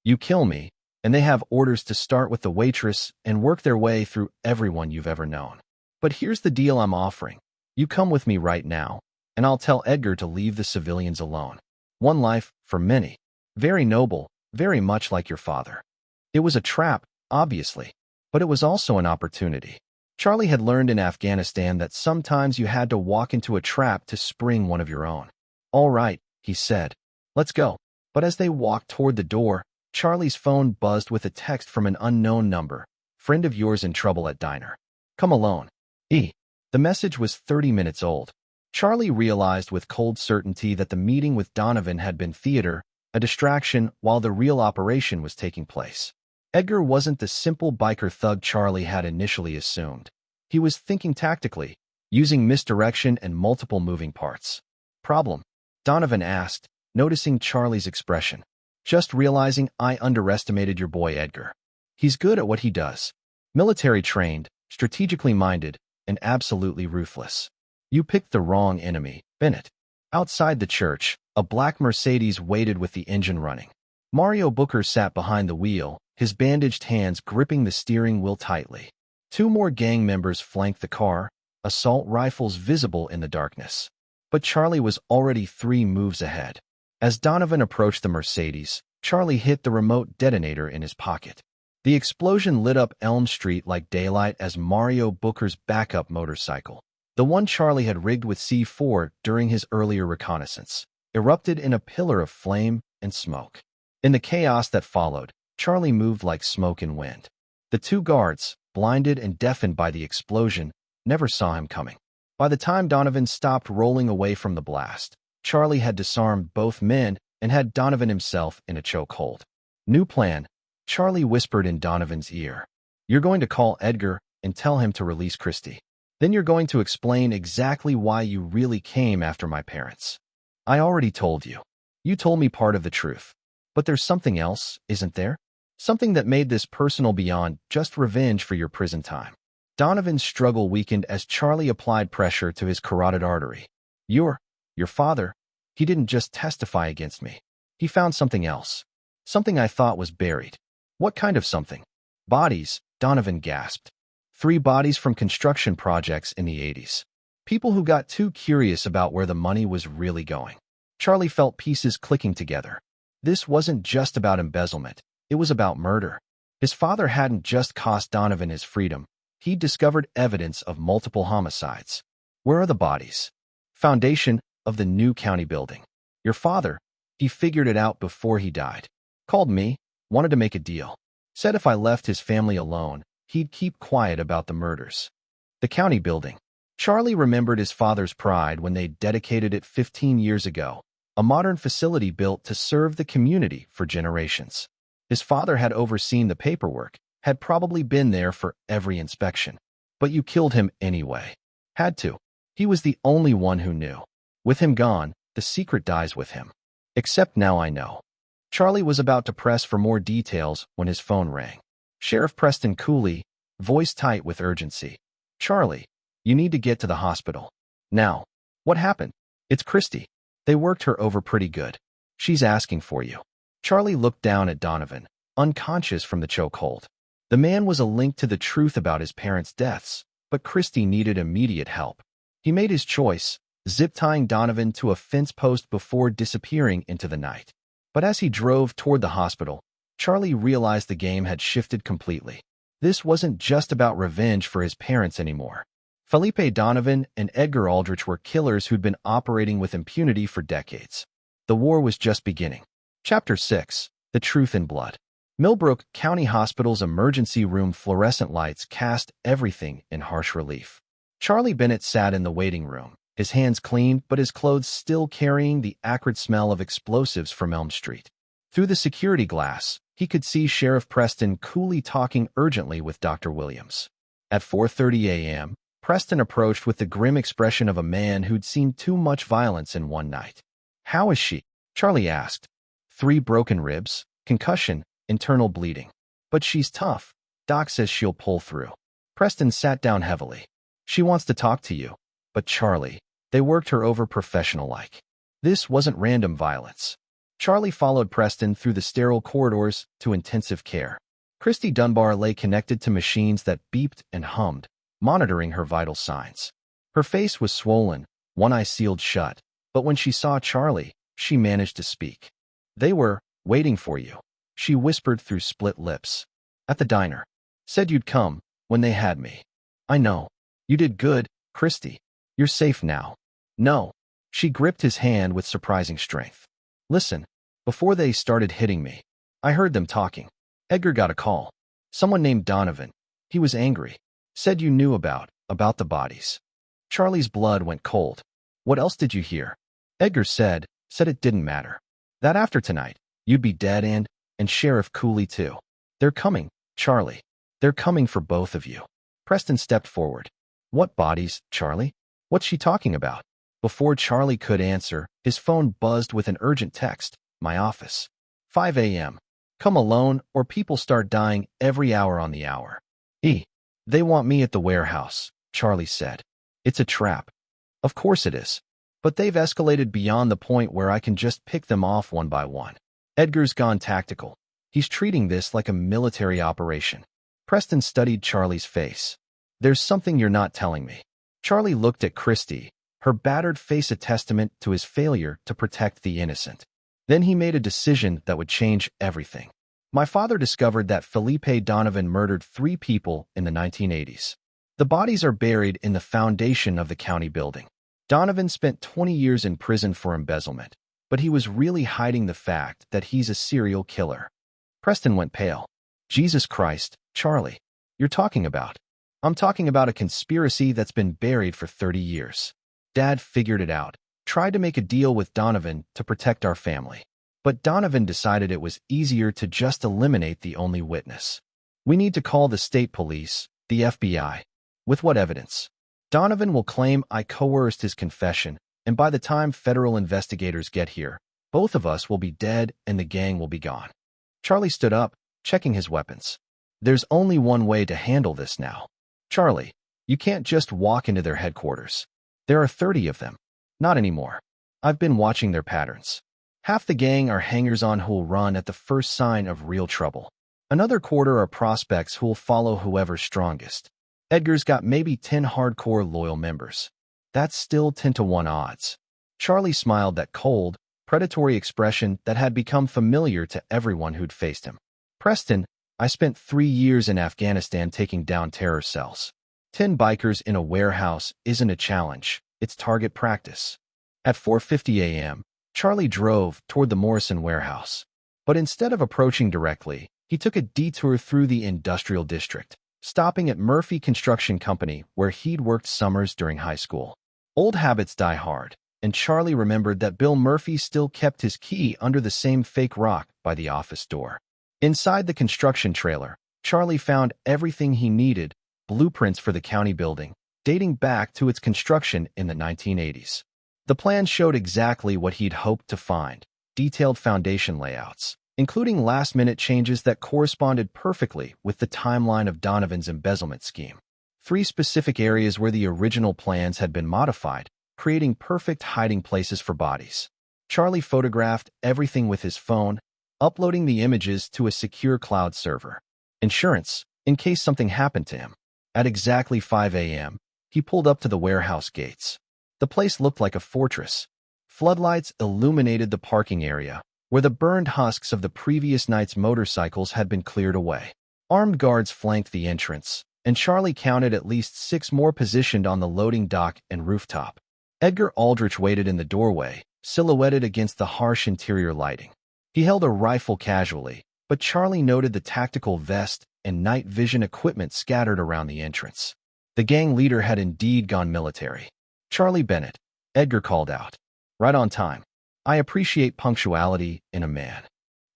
You kill me, and they have orders to start with the waitress and work their way through everyone you've ever known. But here's the deal I'm offering. You come with me right now, and I'll tell Edgar to leave the civilians alone. One life for many. Very noble, very much like your father. It was a trap, obviously, but it was also an opportunity. Charlie had learned in Afghanistan that sometimes you had to walk into a trap to spring one of your own. All right, he said. Let's go. But as they walked toward the door, Charlie's phone buzzed with a text from an unknown number. Friend of yours in trouble at diner. Come alone. The message was 30 minutes old. Charlie realized with cold certainty that the meeting with Donovan had been theater, a distraction while the real operation was taking place. Edgar wasn't the simple biker thug Charlie had initially assumed. He was thinking tactically, using misdirection and multiple moving parts. Problem? Donovan asked, noticing Charlie's expression. Just realizing I underestimated your boy Edgar. He's good at what he does. Military trained, strategically minded, and absolutely ruthless. You picked the wrong enemy, Bennett. Outside the church, a black Mercedes waited with the engine running. Mario Booker sat behind the wheel, his bandaged hands gripping the steering wheel tightly. 2 more gang members flanked the car, assault rifles visible in the darkness. But Charlie was already 3 moves ahead. As Donovan approached the Mercedes, Charlie hit the remote detonator in his pocket. The explosion lit up Elm Street like daylight as Mario Booker's backup motorcycle, the one Charlie had rigged with C4 during his earlier reconnaissance, erupted in a pillar of flame and smoke. In the chaos that followed, Charlie moved like smoke and wind. The 2 guards, blinded and deafened by the explosion, never saw him coming. By the time Donovan stopped rolling away from the blast, Charlie had disarmed both men and had Donovan himself in a chokehold. New plan, Charlie whispered in Donovan's ear. You're going to call Edgar and tell him to release Christy. Then you're going to explain exactly why you really came after my parents. I already told you. You told me part of the truth. But there's something else, isn't there? Something that made this personal beyond just revenge for your prison time. Donovan's struggle weakened as Charlie applied pressure to his carotid artery. Your father, he didn't just testify against me. He found something else. Something I thought was buried. What kind of something? Bodies, Donovan gasped. 3 bodies from construction projects in the 80s. People who got too curious about where the money was really going. Charlie felt pieces clicking together. This wasn't just about embezzlement. It was about murder. His father hadn't just cost Donovan his freedom. He'd discovered evidence of multiple homicides. Where are the bodies? Foundation of the new county building. Your father, he figured it out before he died. Called me, wanted to make a deal. Said if I left his family alone, he'd keep quiet about the murders. The county building. Charlie remembered his father's pride when they dedicated it 15 years ago, a modern facility built to serve the community for generations. His father had overseen the paperwork, had probably been there for every inspection. But you killed him anyway. Had to. He was the only one who knew. With him gone, the secret dies with him. Except now I know. Charlie was about to press for more details when his phone rang. Sheriff Preston Cooley, voice tight with urgency. Charlie, you need to get to the hospital. Now. What happened? It's Christy. They worked her over pretty good. She's asking for you. Charlie looked down at Donovan, unconscious from the chokehold. The man was a link to the truth about his parents' deaths, but Christy needed immediate help. He made his choice, zip-tying Donovan to a fence post before disappearing into the night. But as he drove toward the hospital, Charlie realized the game had shifted completely. This wasn't just about revenge for his parents anymore. Felipe Donovan and Edgar Aldrich were killers who'd been operating with impunity for decades. The war was just beginning. Chapter 6. The Truth in Blood. Millbrook County Hospital's emergency room fluorescent lights cast everything in harsh relief. Charlie Bennett sat in the waiting room, his hands clean but his clothes still carrying the acrid smell of explosives from Elm Street. Through the security glass, he could see Sheriff Preston coolly talking urgently with Dr. Williams. At 4:30 a.m., Preston approached with the grim expression of a man who'd seen too much violence in one night. "How is she?" Charlie asked. "3 broken ribs, concussion, internal bleeding. But she's tough. Doc says she'll pull through." Preston sat down heavily. "She wants to talk to you." But Charlie, they worked her over professional-like. This wasn't random violence. Charlie followed Preston through the sterile corridors to intensive care. Christy Dunbar lay connected to machines that beeped and hummed, monitoring her vital signs. Her face was swollen, one eye sealed shut, but when she saw Charlie, she managed to speak. "They were waiting for you," she whispered through split lips. "At the diner. Said you'd come when they had me." "I know. You did good, Christy. You're safe now." "No." She gripped his hand with surprising strength. "Listen, before they started hitting me, I heard them talking. Edgar got a call. Someone named Donovan. He was angry. Said you knew about the bodies." Charlie's blood went cold. "What else did you hear?" "Edgar said it didn't matter. That after tonight, you'd be dead and Sheriff Cooley too. They're coming, Charlie. They're coming for both of you." Preston stepped forward. "What bodies, Charlie? What's she talking about?" Before Charlie could answer, his phone buzzed with an urgent text. "My office. 5 a.m. Come alone or people start dying every hour on the hour." They want me at the warehouse," Charlie said. "It's a trap." "Of course it is. But they've escalated beyond the point where I can just pick them off one by one. Edgar's gone tactical. He's treating this like a military operation." Preston studied Charlie's face. "There's something you're not telling me." Charlie looked at Christy, her battered face a testament to his failure to protect the innocent. Then he made a decision that would change everything. "My father discovered that Felipe Donovan murdered 3 people in the 1980s. The bodies are buried in the foundation of the county building. Donovan spent 20 years in prison for embezzlement, but he was really hiding the fact that he's a serial killer." Preston went pale. "Jesus Christ, Charlie, you're talking about?" "I'm talking about a conspiracy that's been buried for 30 years. Dad figured it out, tried to make a deal with Donovan to protect our family. But Donovan decided it was easier to just eliminate the only witness. We need to call the state police, the FBI. With what evidence? Donovan will claim I coerced his confession, and by the time federal investigators get here, both of us will be dead and the gang will be gone." Charlie stood up, checking his weapons. "There's only one way to handle this now. Charlie, you can't just walk into their headquarters. There are 30 of them. Not anymore. I've been watching their patterns. Half the gang are hangers-on who'll run at the first sign of real trouble. Another quarter are prospects who'll follow whoever's strongest. Edgar's got maybe 10 hardcore loyal members. That's still 10-to-1 odds." Charlie smiled that cold, predatory expression that had become familiar to everyone who'd faced him. "Preston, I spent 3 years in Afghanistan taking down terror cells. 10 bikers in a warehouse isn't a challenge, it's target practice." At 4:50 a.m., Charlie drove toward the Morrison warehouse. But instead of approaching directly, he took a detour through the industrial district, stopping at Murphy Construction Company where he'd worked summers during high school. Old habits die hard, and Charlie remembered that Bill Murphy still kept his key under the same fake rock by the office door. Inside the construction trailer, Charlie found everything he needed: blueprints for the county building, dating back to its construction in the 1980s. The plan showed exactly what he'd hoped to find: detailed foundation layouts, including last-minute changes that corresponded perfectly with the timeline of Donovan's embezzlement scheme. 3 specific areas where the original plans had been modified, creating perfect hiding places for bodies. Charlie photographed everything with his phone, uploading the images to a secure cloud server. Insurance, in case something happened to him. At exactly 5 a.m., he pulled up to the warehouse gates. The place looked like a fortress. Floodlights illuminated the parking area, where the burned husks of the previous night's motorcycles had been cleared away. Armed guards flanked the entrance, and Charlie counted at least 6 more positioned on the loading dock and rooftop. Edgar Aldrich waited in the doorway, silhouetted against the harsh interior lighting. He held a rifle casually, but Charlie noted the tactical vest and night vision equipment scattered around the entrance. The gang leader had indeed gone military. "Charlie Bennett," Edgar called out. "Right on time. I appreciate punctuality in a man.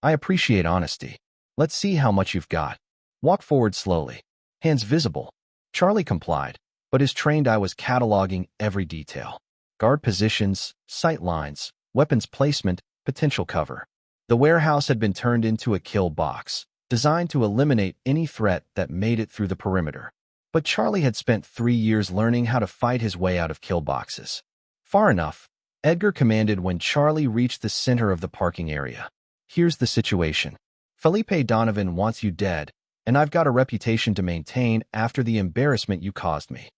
I appreciate honesty. Let's see how much you've got." "Walk forward slowly. Hands visible." Charlie complied, but his trained eye was cataloging every detail. Guard positions, sight lines, weapons placement, potential cover. The warehouse had been turned into a kill box, designed to eliminate any threat that made it through the perimeter. But Charlie had spent 3 years learning how to fight his way out of kill boxes. "Far enough," Edgar commanded when Charlie reached the center of the parking area. "Here's the situation. Felipe Donovan wants you dead, and I've got a reputation to maintain after the embarrassment you caused me.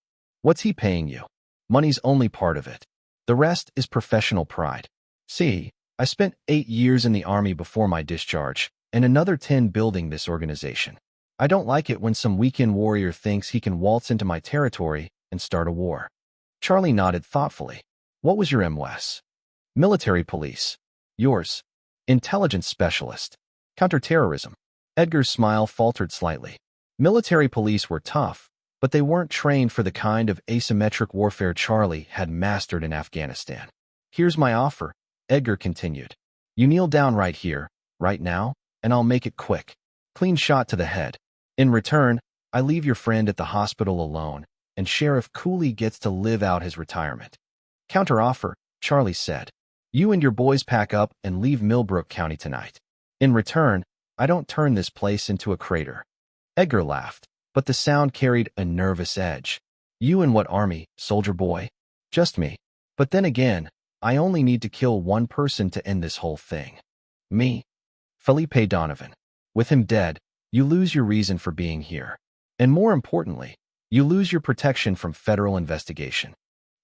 What's he paying you? Money's only part of it. The rest is professional pride. See, I spent 8 years in the Army before my discharge, and another 10 building this organization. I don't like it when some weekend warrior thinks he can waltz into my territory and start a war." Charlie nodded thoughtfully. "What was your MOS?" "Military police." "Yours?" "Intelligence specialist." "Counterterrorism." Edgar's smile faltered slightly. Military police were tough, but they weren't trained for the kind of asymmetric warfare Charlie had mastered in Afghanistan. "Here's my offer," Edgar continued. "You kneel down right here, right now, and I'll make it quick. Clean shot to the head. In return, I leave your friend at the hospital alone, and Sheriff Cooley gets to live out his retirement." "Counteroffer," Charlie said. "You and your boys pack up and leave Millbrook County tonight. In return, I don't turn this place into a crater." Edgar laughed, but the sound carried a nervous edge. "You and what army, soldier boy?" "Just me. But then again, I only need to kill one person to end this whole thing." "Me?" "Felipe Donovan. With him dead, you lose your reason for being here. And more importantly, you lose your protection from federal investigation."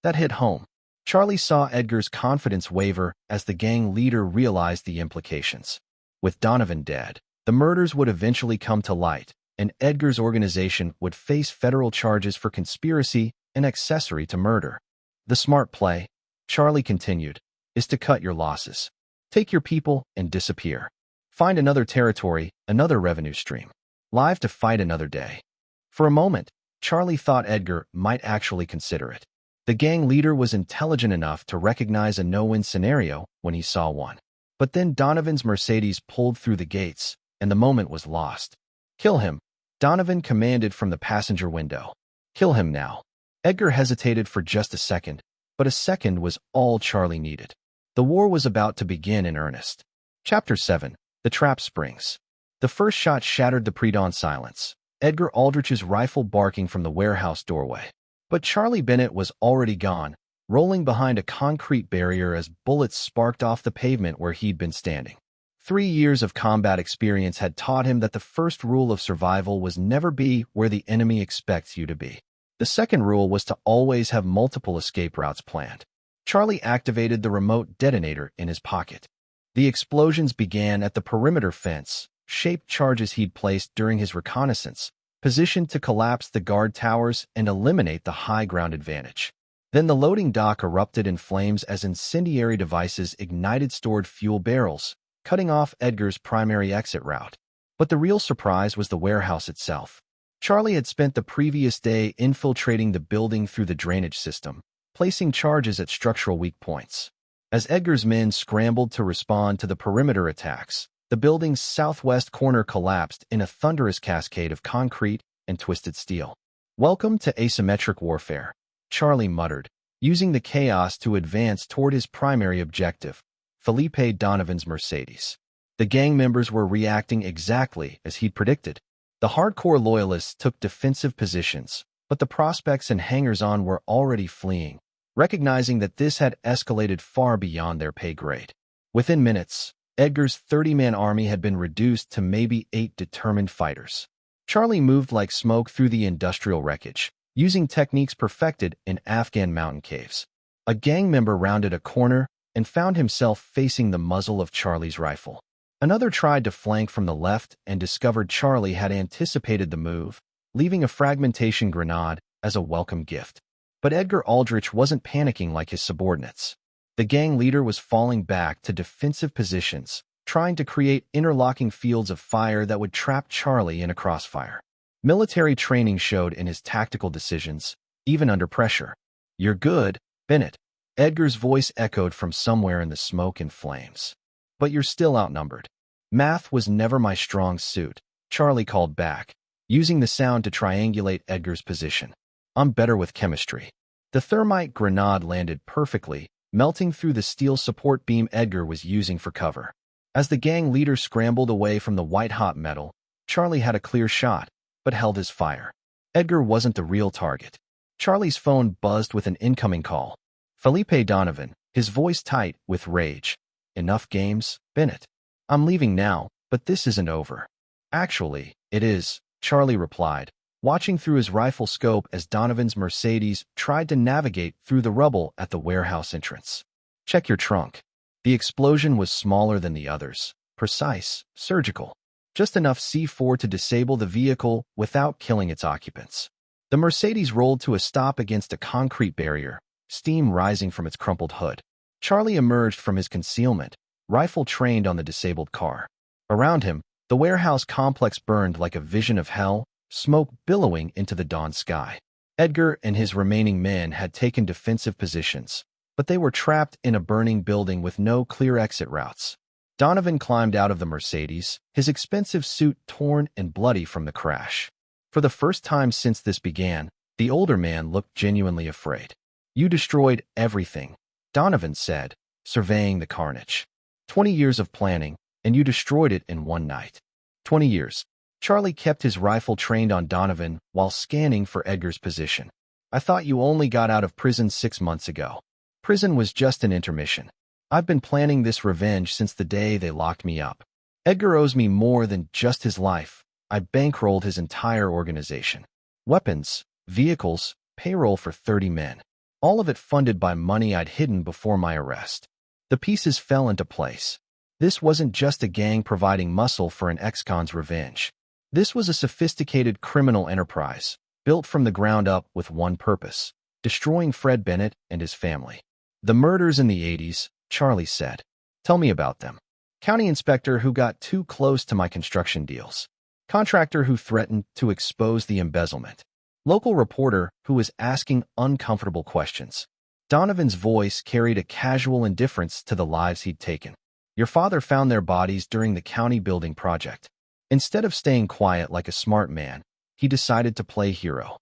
That hit home. Charlie saw Edgar's confidence waver as the gang leader realized the implications. With Donovan dead, the murders would eventually come to light, and Edgar's organization would face federal charges for conspiracy and accessory to murder. "The smart play," Charlie continued, "is to cut your losses. Take your people and disappear. Find another territory, another revenue stream. Live to fight another day." For a moment, Charlie thought Edgar might actually consider it. The gang leader was intelligent enough to recognize a no-win scenario when he saw one. But then Donovan's Mercedes pulled through the gates, and the moment was lost. "Kill him," Donovan commanded from the passenger window. "Kill him now." Edgar hesitated for just a second, but a second was all Charlie needed. The war was about to begin in earnest. Chapter 7. The Trap Springs. The first shot shattered the pre-dawn silence, Edgar Aldrich's rifle barking from the warehouse doorway. But Charlie Bennett was already gone, rolling behind a concrete barrier as bullets sparked off the pavement where he'd been standing. 3 years of combat experience had taught him that the first rule of survival was never be where the enemy expects you to be. The second rule was to always have multiple escape routes planned. Charlie activated the remote detonator in his pocket. The explosions began at the perimeter fence, shaped charges he'd placed during his reconnaissance, positioned to collapse the guard towers and eliminate the high ground advantage. Then the loading dock erupted in flames as incendiary devices ignited stored fuel barrels, cutting off Edgar's primary exit route. But the real surprise was the warehouse itself. Charlie had spent the previous day infiltrating the building through the drainage system, placing charges at structural weak points. As Edgar's men scrambled to respond to the perimeter attacks, the building's southwest corner collapsed in a thunderous cascade of concrete and twisted steel. "Welcome to asymmetric warfare," Charlie muttered, using the chaos to advance toward his primary objective, Felipe Donovan's Mercedes. The gang members were reacting exactly as he'd predicted. The hardcore loyalists took defensive positions, but the prospects and hangers-on were already fleeing, recognizing that this had escalated far beyond their pay grade. Within minutes, Edgar's 30-man army had been reduced to maybe 8 determined fighters. Charlie moved like smoke through the industrial wreckage, using techniques perfected in Afghan mountain caves. A gang member rounded a corner and found himself facing the muzzle of Charlie's rifle. Another tried to flank from the left and discovered Charlie had anticipated the move, leaving a fragmentation grenade as a welcome gift. But Edgar Aldrich wasn't panicking like his subordinates. The gang leader was falling back to defensive positions, trying to create interlocking fields of fire that would trap Charlie in a crossfire. Military training showed in his tactical decisions, even under pressure. "You're good, Bennett," Edgar's voice echoed from somewhere in the smoke and flames. "But you're still outnumbered." "Math was never my strong suit," Charlie called back, using the sound to triangulate Edgar's position. "I'm better with chemistry." The thermite grenade landed perfectly, melting through the steel support beam Edgar was using for cover. As the gang leader scrambled away from the white-hot metal, Charlie had a clear shot, but held his fire. Edgar wasn't the real target. Charlie's phone buzzed with an incoming call. Felipe Donovan, his voice tight with rage. "Enough games, Bennett. I'm leaving now, but this isn't over." "Actually, it is," Charlie replied, watching through his rifle scope as Donovan's Mercedes tried to navigate through the rubble at the warehouse entrance. "Check your trunk." The explosion was smaller than the others, precise, surgical. Just enough C4 to disable the vehicle without killing its occupants. The Mercedes rolled to a stop against a concrete barrier, steam rising from its crumpled hood. Charlie emerged from his concealment, rifle trained on the disabled car. Around him, the warehouse complex burned like a vision of hell, smoke billowing into the dawn sky. Edgar and his remaining men had taken defensive positions, but they were trapped in a burning building with no clear exit routes. Donovan climbed out of the Mercedes, his expensive suit torn and bloody from the crash. For the first time since this began, the older man looked genuinely afraid. "You destroyed everything," Donovan said, surveying the carnage. 20 years of planning, and you destroyed it in one night." 20 years. Charlie kept his rifle trained on Donovan while scanning for Edgar's position. "I thought you only got out of prison 6 months ago." "Prison was just an intermission. I've been planning this revenge since the day they locked me up. Edgar owes me more than just his life. I bankrolled his entire organization. Weapons, vehicles, payroll for 30 men. All of it funded by money I'd hidden before my arrest." The pieces fell into place. This wasn't just a gang providing muscle for an ex-con's revenge. This was a sophisticated criminal enterprise, built from the ground up with one purpose: destroying Fred Bennett and his family. "The murders in the 80s, Charlie said. "Tell me about them." "County inspector who got too close to my construction deals. Contractor who threatened to expose the embezzlement. Local reporter who was asking uncomfortable questions." Donovan's voice carried a casual indifference to the lives he'd taken. "Your father found their bodies during the county building project. Instead of staying quiet like a smart man, he decided to play hero.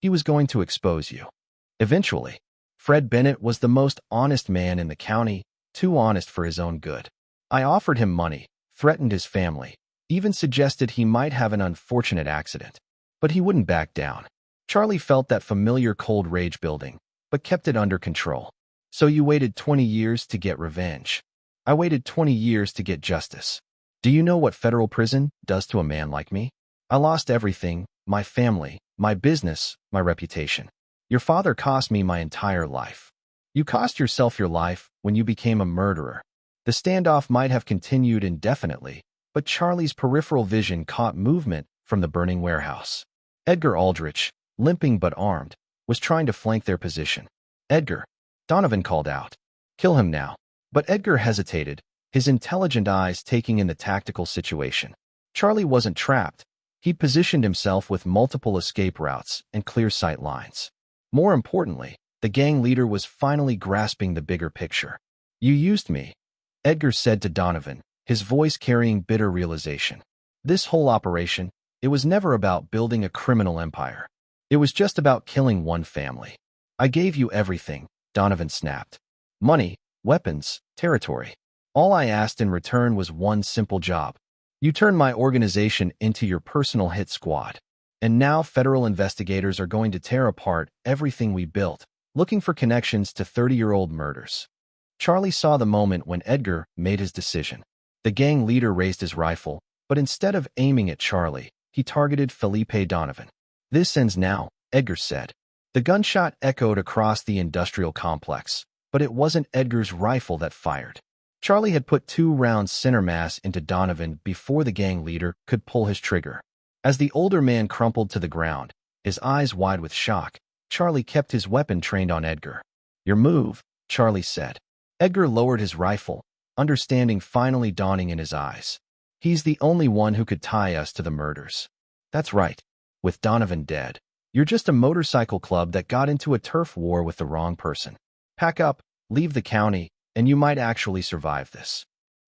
He was going to expose you. Eventually, Fred Bennett was the most honest man in the county, too honest for his own good. I offered him money, threatened his family, even suggested he might have an unfortunate accident. But he wouldn't back down." Charlie felt that familiar cold rage building, but kept it under control. "So you waited 20 years to get revenge." "I waited 20 years to get justice. Do you know what federal prison does to a man like me? I lost everything: my family, my business, my reputation. Your father cost me my entire life. You cost yourself your life when you became a murderer." The standoff might have continued indefinitely, but Charlie's peripheral vision caught movement from the burning warehouse. Edgar Aldrich, limping but armed, was trying to flank their position. "Edgar," Donovan called out. "Kill him now." But Edgar hesitated, his intelligent eyes taking in the tactical situation. Charlie wasn't trapped. He'd positioned himself with multiple escape routes and clear sight lines. More importantly, the gang leader was finally grasping the bigger picture. "You used me," Edgar said to Donovan, his voice carrying bitter realization. "This whole operation, it was never about building a criminal empire. It was just about killing one family. I gave you everything," Donovan snapped. "Money, weapons, territory. All I asked in return was one simple job. You turned my organization into your personal hit squad. And now federal investigators are going to tear apart everything we built, looking for connections to 30-year-old murders." Charlie saw the moment when Edgar made his decision. The gang leader raised his rifle, but instead of aiming at Charlie, he targeted Felipe Donovan. "This ends now," Edgar said. The gunshot echoed across the industrial complex, but it wasn't Edgar's rifle that fired. Charlie had put 2 rounds center mass into Donovan before the gang leader could pull his trigger. As the older man crumpled to the ground, his eyes wide with shock, Charlie kept his weapon trained on Edgar. "Your move," Charlie said. Edgar lowered his rifle, understanding finally dawning in his eyes. "He's the only one who could tie us to the murders." "That's right. With Donovan dead, you're just a motorcycle club that got into a turf war with the wrong person. Pack up, leave the county, and you might actually survive this."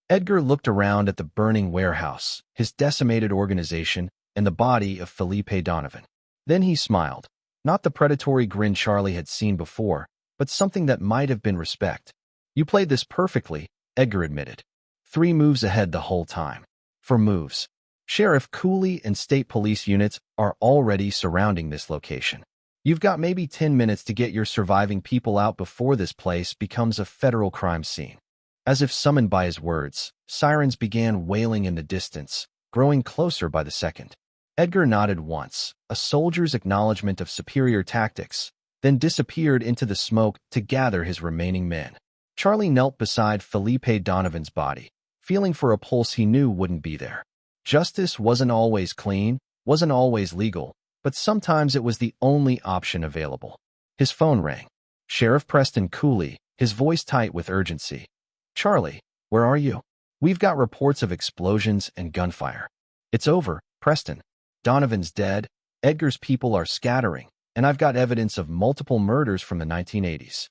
Edgar looked around at the burning warehouse, his decimated organization, and the body of Felipe Donovan. Then he smiled. Not the predatory grin Charlie had seen before, but something that might have been respect. "You played this perfectly," Edgar admitted. 3 moves ahead the whole time. For moves. Sheriff Cooley and state police units are already surrounding this location. You've got maybe 10 minutes to get your surviving people out before this place becomes a federal crime scene. As if summoned by his words, sirens began wailing in the distance, growing closer by the second. Edgar nodded once, a soldier's acknowledgement of superior tactics, then disappeared into the smoke to gather his remaining men. Charlie knelt beside Felipe Donovan's body, feeling for a pulse he knew wouldn't be there. Justice wasn't always clean, wasn't always legal, but sometimes it was the only option available. His phone rang. Sheriff Preston Cooley, his voice tight with urgency. "Charlie, where are you? We've got reports of explosions and gunfire." "It's over, Preston. Donovan's dead, Edgar's people are scattering, and I've got evidence of multiple murders from the 1980s.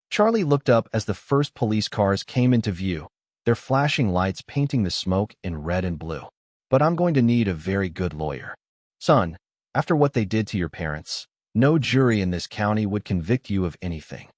Charlie looked up as the first police cars came into view, their flashing lights painting the smoke in red and blue. "But I'm going to need a very good lawyer. Son, after what they did to your parents, no jury in this county would convict you of anything."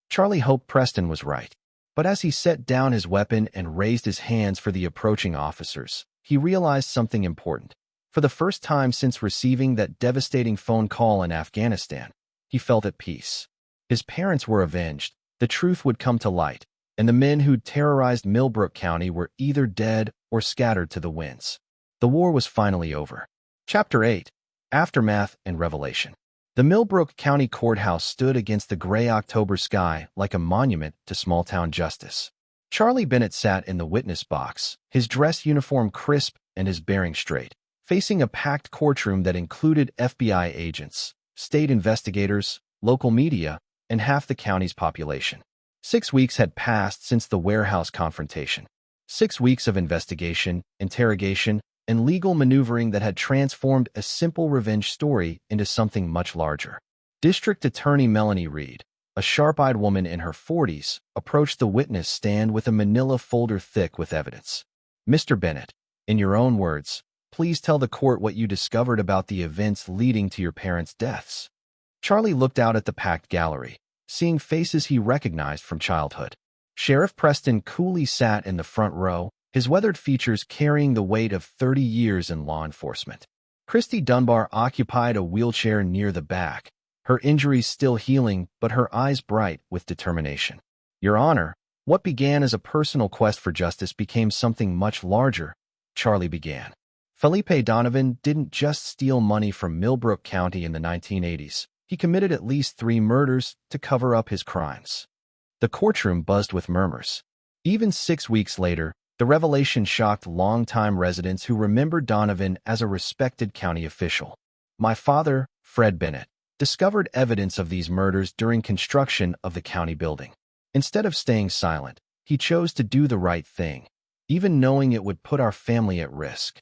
Charlie hoped Preston was right, but as he set down his weapon and raised his hands for the approaching officers, he realized something important. For the first time since receiving that devastating phone call in Afghanistan, he felt at peace. His parents were avenged, the truth would come to light, and the men who'd terrorized Millbrook County were either dead or scattered to the winds. The war was finally over. Chapter 8. Aftermath and Revelation. The Millbrook County Courthouse stood against the gray October sky like a monument to small-town justice. Charlie Bennett sat in the witness box, his dress uniform crisp and his bearing straight, facing a packed courtroom that included FBI agents, state investigators, local media, and half the county's population. 6 weeks had passed since the warehouse confrontation. 6 weeks of investigation, interrogation, and legal maneuvering that had transformed a simple revenge story into something much larger. District Attorney Melanie Reed, a sharp-eyed woman in her 40s, approached the witness stand with a manila folder thick with evidence. "Mr. Bennett, in your own words, please tell the court what you discovered about the events leading to your parents' deaths." Charlie looked out at the packed gallery, seeing faces he recognized from childhood. Sheriff Preston Cooley sat in the front row, his weathered features carrying the weight of 30 years in law enforcement. Christy Dunbar occupied a wheelchair near the back, her injuries still healing but her eyes bright with determination. "Your Honor, what began as a personal quest for justice became something much larger," Charlie began. "Felipe Donovan didn't just steal money from Millbrook County in the 1980s. He committed at least 3 murders to cover up his crimes." The courtroom buzzed with murmurs. Even 6 weeks later, the revelation shocked longtime residents who remembered Donovan as a respected county official. "My father, Fred Bennett, discovered evidence of these murders during construction of the county building. Instead of staying silent, he chose to do the right thing, even knowing it would put our family at risk."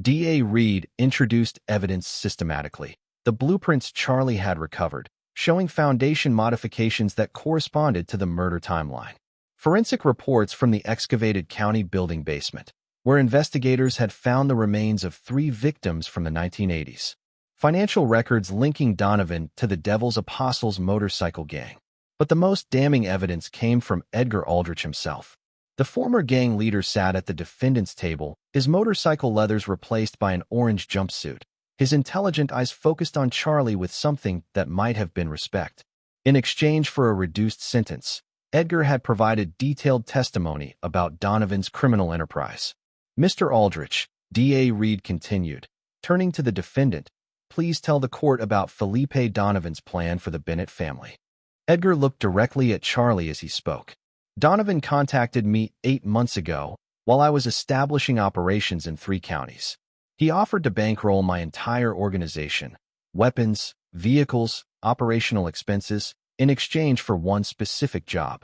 DA Reed introduced evidence systematically, the blueprints Charlie had recovered, showing foundation modifications that corresponded to the murder timeline. Forensic reports from the excavated county building basement, where investigators had found the remains of 3 victims from the 1980s. Financial records linking Donovan to the Devil's Apostles motorcycle gang. But the most damning evidence came from Edgar Aldrich himself. The former gang leader sat at the defendant's table, his motorcycle leathers replaced by an orange jumpsuit, his intelligent eyes focused on Charlie with something that might have been respect. In exchange for a reduced sentence, Edgar had provided detailed testimony about Donovan's criminal enterprise. Mr. Aldrich, D.A. Reed continued, turning to the defendant, please tell the court about Felipe Donovan's plan for the Bennett family. Edgar looked directly at Charlie as he spoke. Donovan contacted me 8 months ago while I was establishing operations in 3 counties. He offered to bankroll my entire organization, weapons, vehicles, operational expenses, in exchange for one specific job,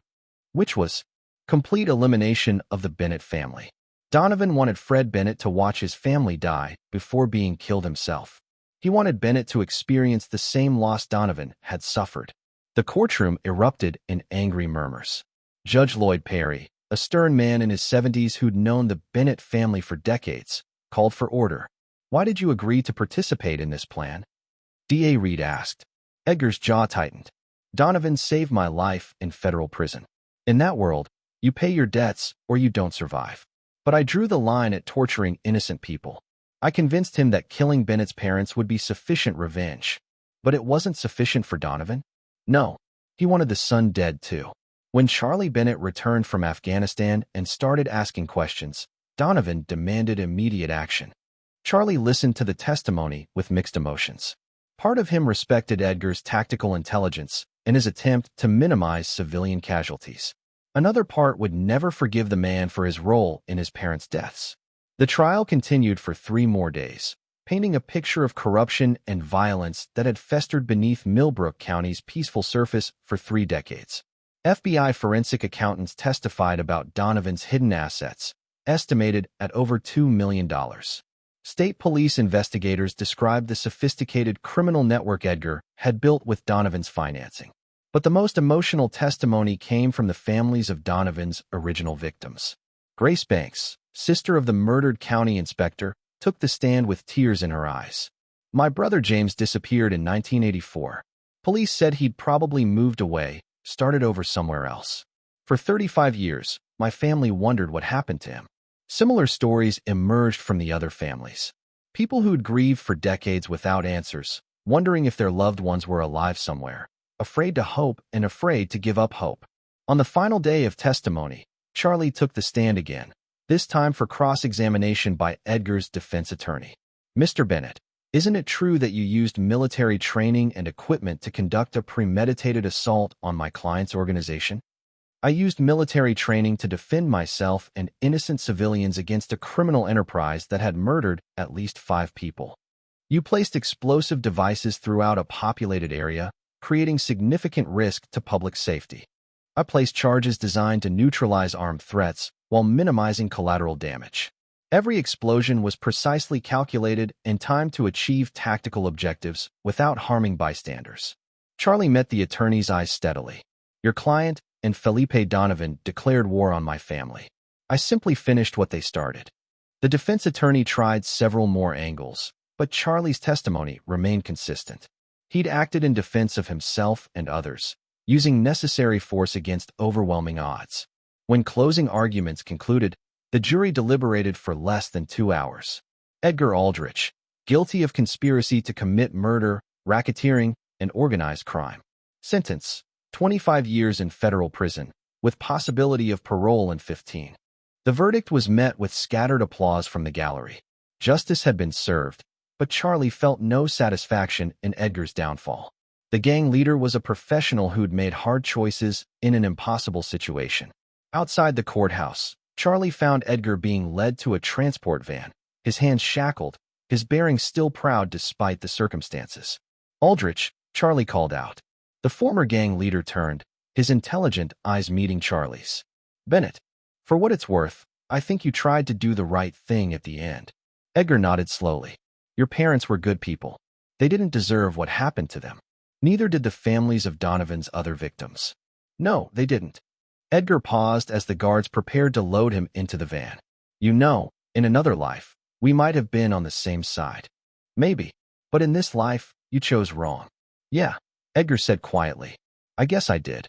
which was complete elimination of the Bennett family. Donovan wanted Fred Bennett to watch his family die before being killed himself. He wanted Bennett to experience the same loss Donovan had suffered. The courtroom erupted in angry murmurs. Judge Lloyd Perry, a stern man in his 70s who'd known the Bennett family for decades, called for order. Why did you agree to participate in this plan? D.A. Reed asked. Edgar's jaw tightened. Donovan saved my life in federal prison. In that world, you pay your debts or you don't survive. But I drew the line at torturing innocent people. I convinced him that killing Bennett's parents would be sufficient revenge. But it wasn't sufficient for Donovan. No, he wanted the son dead too. When Charlie Bennett returned from Afghanistan and started asking questions, Donovan demanded immediate action. Charlie listened to the testimony with mixed emotions. Part of him respected Edgar's tactical intelligence and his attempt to minimize civilian casualties. Another part would never forgive the man for his role in his parents' deaths. The trial continued for 3 more days, painting a picture of corruption and violence that had festered beneath Millbrook County's peaceful surface for 3 decades. FBI forensic accountants testified about Donovan's hidden assets, estimated at over $2 million. State police investigators described the sophisticated criminal network Edgar had built with Donovan's financing. But the most emotional testimony came from the families of Donovan's original victims. Grace Banks, sister of the murdered county inspector, took the stand with tears in her eyes. My brother James disappeared in 1984. Police said he'd probably moved away, started over somewhere else. For 35 years, my family wondered what happened to him. Similar stories emerged from the other families. People who'd grieved for decades without answers, wondering if their loved ones were alive somewhere, afraid to hope and afraid to give up hope. On the final day of testimony, Charlie took the stand again, this time for cross-examination by Edgar's defense attorney. Mr. Bennett, isn't it true that you used military training and equipment to conduct a premeditated assault on my client's organization? I used military training to defend myself and innocent civilians against a criminal enterprise that had murdered at least 5 people. You placed explosive devices throughout a populated area, creating significant risk to public safety. I placed charges designed to neutralize armed threats while minimizing collateral damage. Every explosion was precisely calculated and timed to achieve tactical objectives without harming bystanders. Charlie met the attorney's eyes steadily. Your client and Felipe Donovan declared war on my family. I simply finished what they started. The defense attorney tried several more angles, but Charlie's testimony remained consistent. He'd acted in defense of himself and others, using necessary force against overwhelming odds. When closing arguments concluded, the jury deliberated for less than 2 hours. Edgar Aldrich, guilty of conspiracy to commit murder, racketeering, and organized crime. Sentence: 25 years in federal prison, with possibility of parole in 15. The verdict was met with scattered applause from the gallery. Justice had been served, but Charlie felt no satisfaction in Edgar's downfall. The gang leader was a professional who'd made hard choices in an impossible situation. Outside the courthouse, Charlie found Edgar being led to a transport van, his hands shackled, his bearing still proud despite the circumstances. Aldrich, Charlie called out. The former gang leader turned, his intelligent eyes meeting Charlie's. Bennett, for what it's worth, I think you tried to do the right thing at the end. Edgar nodded slowly. Your parents were good people. They didn't deserve what happened to them. Neither did the families of Donovan's other victims. No, they didn't. Edgar paused as the guards prepared to load him into the van. You know, in another life, we might have been on the same side. Maybe. But in this life, you chose wrong. Yeah, Edgar said quietly. I guess I did.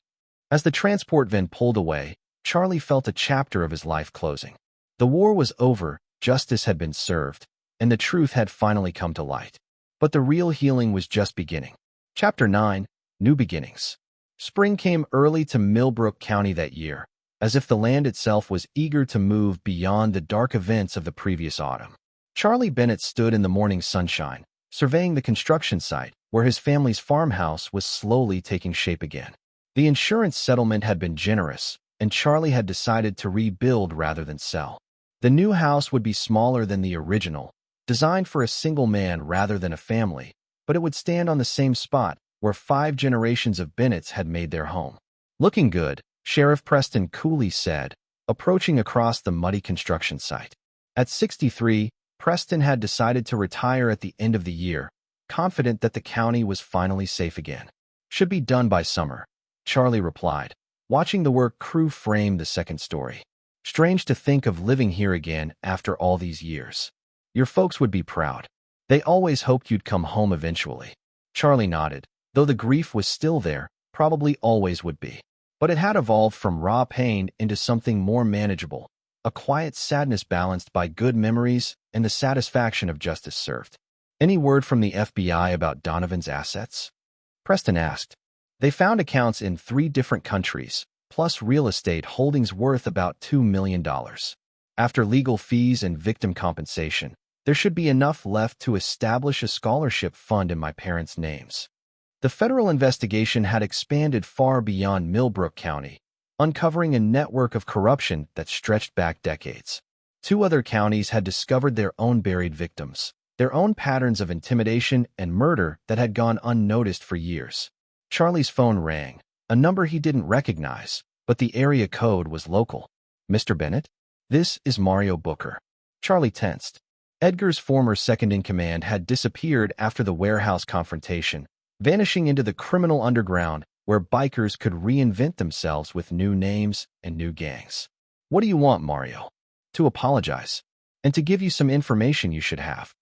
As the transport van pulled away, Charlie felt a chapter of his life closing. The war was over, justice had been served, and the truth had finally come to light. But the real healing was just beginning. Chapter 9, New Beginnings. Spring came early to Millbrook County that year, as if the land itself was eager to move beyond the dark events of the previous autumn. Charlie Bennett stood in the morning sunshine, surveying the construction site where his family's farmhouse was slowly taking shape again. The insurance settlement had been generous, and Charlie had decided to rebuild rather than sell. The new house would be smaller than the original, designed for a single man rather than a family, but it would stand on the same spot where 5 generations of Bennetts had made their home. "Looking good," Sheriff Preston coolly said, approaching across the muddy construction site. At 63, Preston had decided to retire at the end of the year, confident that the county was finally safe again. "Should be done by summer," Charlie replied, watching the work crew frame the second story. "Strange to think of living here again after all these years. Your folks would be proud. They always hoped you'd come home eventually." Charlie nodded, though the grief was still there, probably always would be. But it had evolved from raw pain into something more manageable, a quiet sadness balanced by good memories and the satisfaction of justice served. "Any word from the FBI about Donovan's assets?" Preston asked. "They found accounts in 3 different countries, plus real estate holdings worth about $2 million. After legal fees and victim compensation, there should be enough left to establish a scholarship fund in my parents' names." The federal investigation had expanded far beyond Millbrook County, uncovering a network of corruption that stretched back decades. 2 other counties had discovered their own buried victims, their own patterns of intimidation and murder that had gone unnoticed for years. Charlie's phone rang, a number he didn't recognize, but the area code was local. "Mr. Bennett? This is Mario Booker." Charlie tensed. Edgar's former second-in-command had disappeared after the warehouse confrontation, vanishing into the criminal underground where bikers could reinvent themselves with new names and new gangs. "What do you want, Mario?" "To apologize. And to give you some information you should have."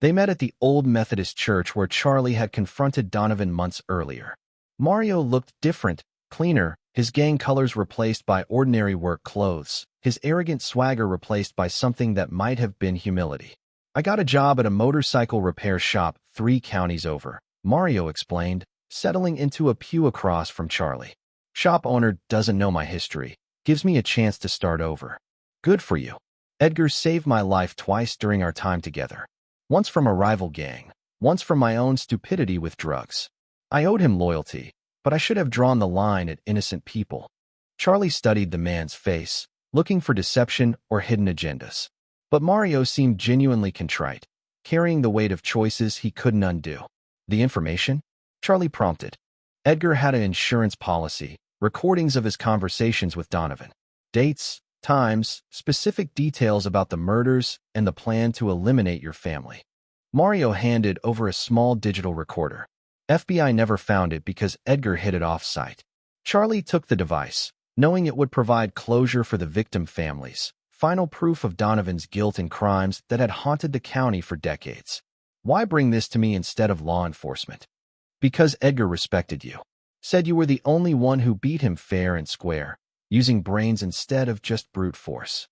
They met at the old Methodist church where Charlie had confronted Donovan months earlier. Mario looked different, cleaner, his gang colors replaced by ordinary work clothes, his arrogant swagger replaced by something that might have been humility. "I got a job at a motorcycle repair shop 3 counties over," Mario explained, settling into a pew across from Charlie. "Shop owner doesn't know my history, gives me a chance to start over." "Good for you. Edgar saved my life twice during our time together. Once from a rival gang, once from my own stupidity with drugs. I owed him loyalty, but I should have drawn the line at innocent people." Charlie studied the man's face, looking for deception or hidden agendas. But Mario seemed genuinely contrite, carrying the weight of choices he couldn't undo. "The information?" Charlie prompted. Edgar had an insurance policy, recordings of his conversations with Donovan. Dates, times, specific details about the murders, and the plan to eliminate your family. Mario handed over a small digital recorder. FBI never found it because Edgar hid it off-site. Charlie took the device, knowing it would provide closure for the victim families, final proof of Donovan's guilt and crimes that had haunted the county for decades. "Why bring this to me instead of law enforcement?" "Because Edgar respected you. Said you were the only one who beat him fair and square, using brains instead of just brute force."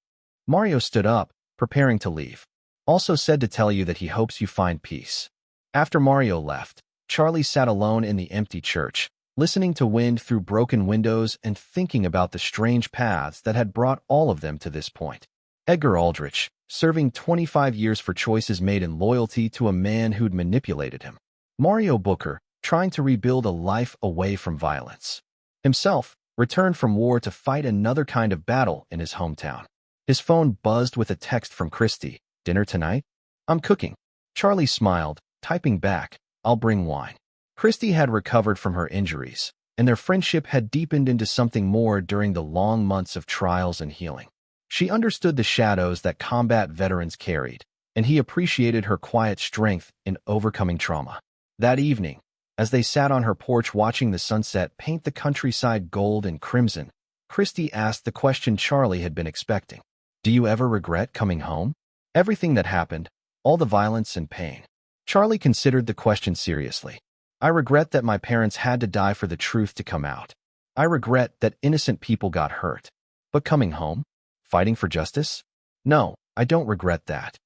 Mario stood up, preparing to leave. "Also said to tell you that he hopes you find peace." After Mario left, Charlie sat alone in the empty church, listening to wind through broken windows and thinking about the strange paths that had brought all of them to this point. Edgar Aldrich, serving 25 years for choices made in loyalty to a man who'd manipulated him. Mario Booker, trying to rebuild a life away from violence. Himself, returned from war to fight another kind of battle in his hometown. His phone buzzed with a text from Christy. "Dinner tonight?" "I'm cooking." Charlie smiled, typing back, "I'll bring wine." Christy had recovered from her injuries, and their friendship had deepened into something more during the long months of trials and healing. She understood the shadows that combat veterans carried, and he appreciated her quiet strength in overcoming trauma. That evening, as they sat on her porch watching the sunset paint the countryside gold and crimson, Christy asked the question Charlie had been expecting. "Do you ever regret coming home? Everything that happened, all the violence and pain." Charlie considered the question seriously. "I regret that my parents had to die for the truth to come out. I regret that innocent people got hurt. But coming home? Fighting for justice? No, I don't regret that.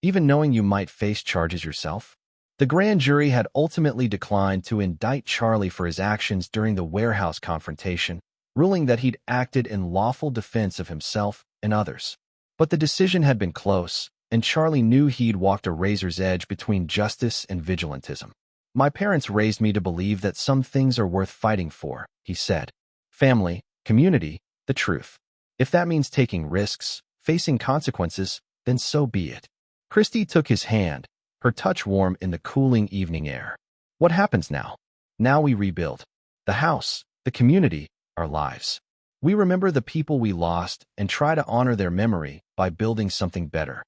Even knowing you might face charges yourself? The grand jury had ultimately declined to indict Charlie for his actions during the warehouse confrontation, ruling that he'd acted in lawful defense of himself and others. But the decision had been close, and Charlie knew he'd walked a razor's edge between justice and vigilantism. "My parents raised me to believe that some things are worth fighting for," he said. "Family, community, the truth. If that means taking risks, facing consequences, then so be it." Christy took his hand, her touch warm in the cooling evening air. "What happens now? Now we rebuild. The house, the community, our lives. We remember the people we lost and try to honor their memory by building something better."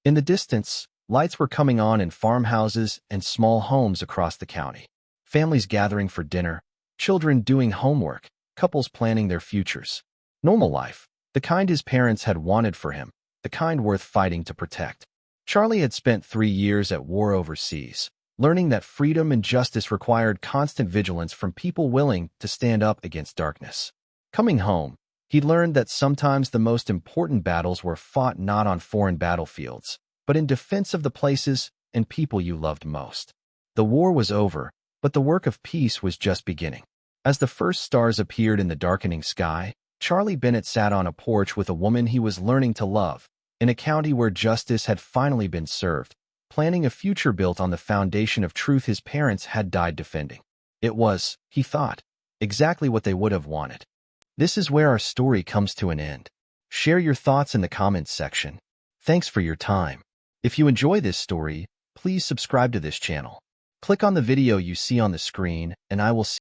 In the distance, lights were coming on in farmhouses and small homes across the county. Families gathering for dinner, children doing homework, couples planning their futures. Normal life, the kind his parents had wanted for him, the kind worth fighting to protect. Charlie had spent 3 years at war overseas, learning that freedom and justice required constant vigilance from people willing to stand up against darkness. Coming home, he learned that sometimes the most important battles were fought not on foreign battlefields, but in defense of the places and people you loved most. The war was over, but the work of peace was just beginning. As the first stars appeared in the darkening sky, Charlie Bennett sat on a porch with a woman he was learning to love, in a county where justice had finally been served, planning a future built on the foundation of truth his parents had died defending. It was, he thought, exactly what they would have wanted. This is where our story comes to an end. Share your thoughts in the comments section. Thanks for your time. If you enjoy this story, please subscribe to this channel. Click on the video you see on the screen, and I will see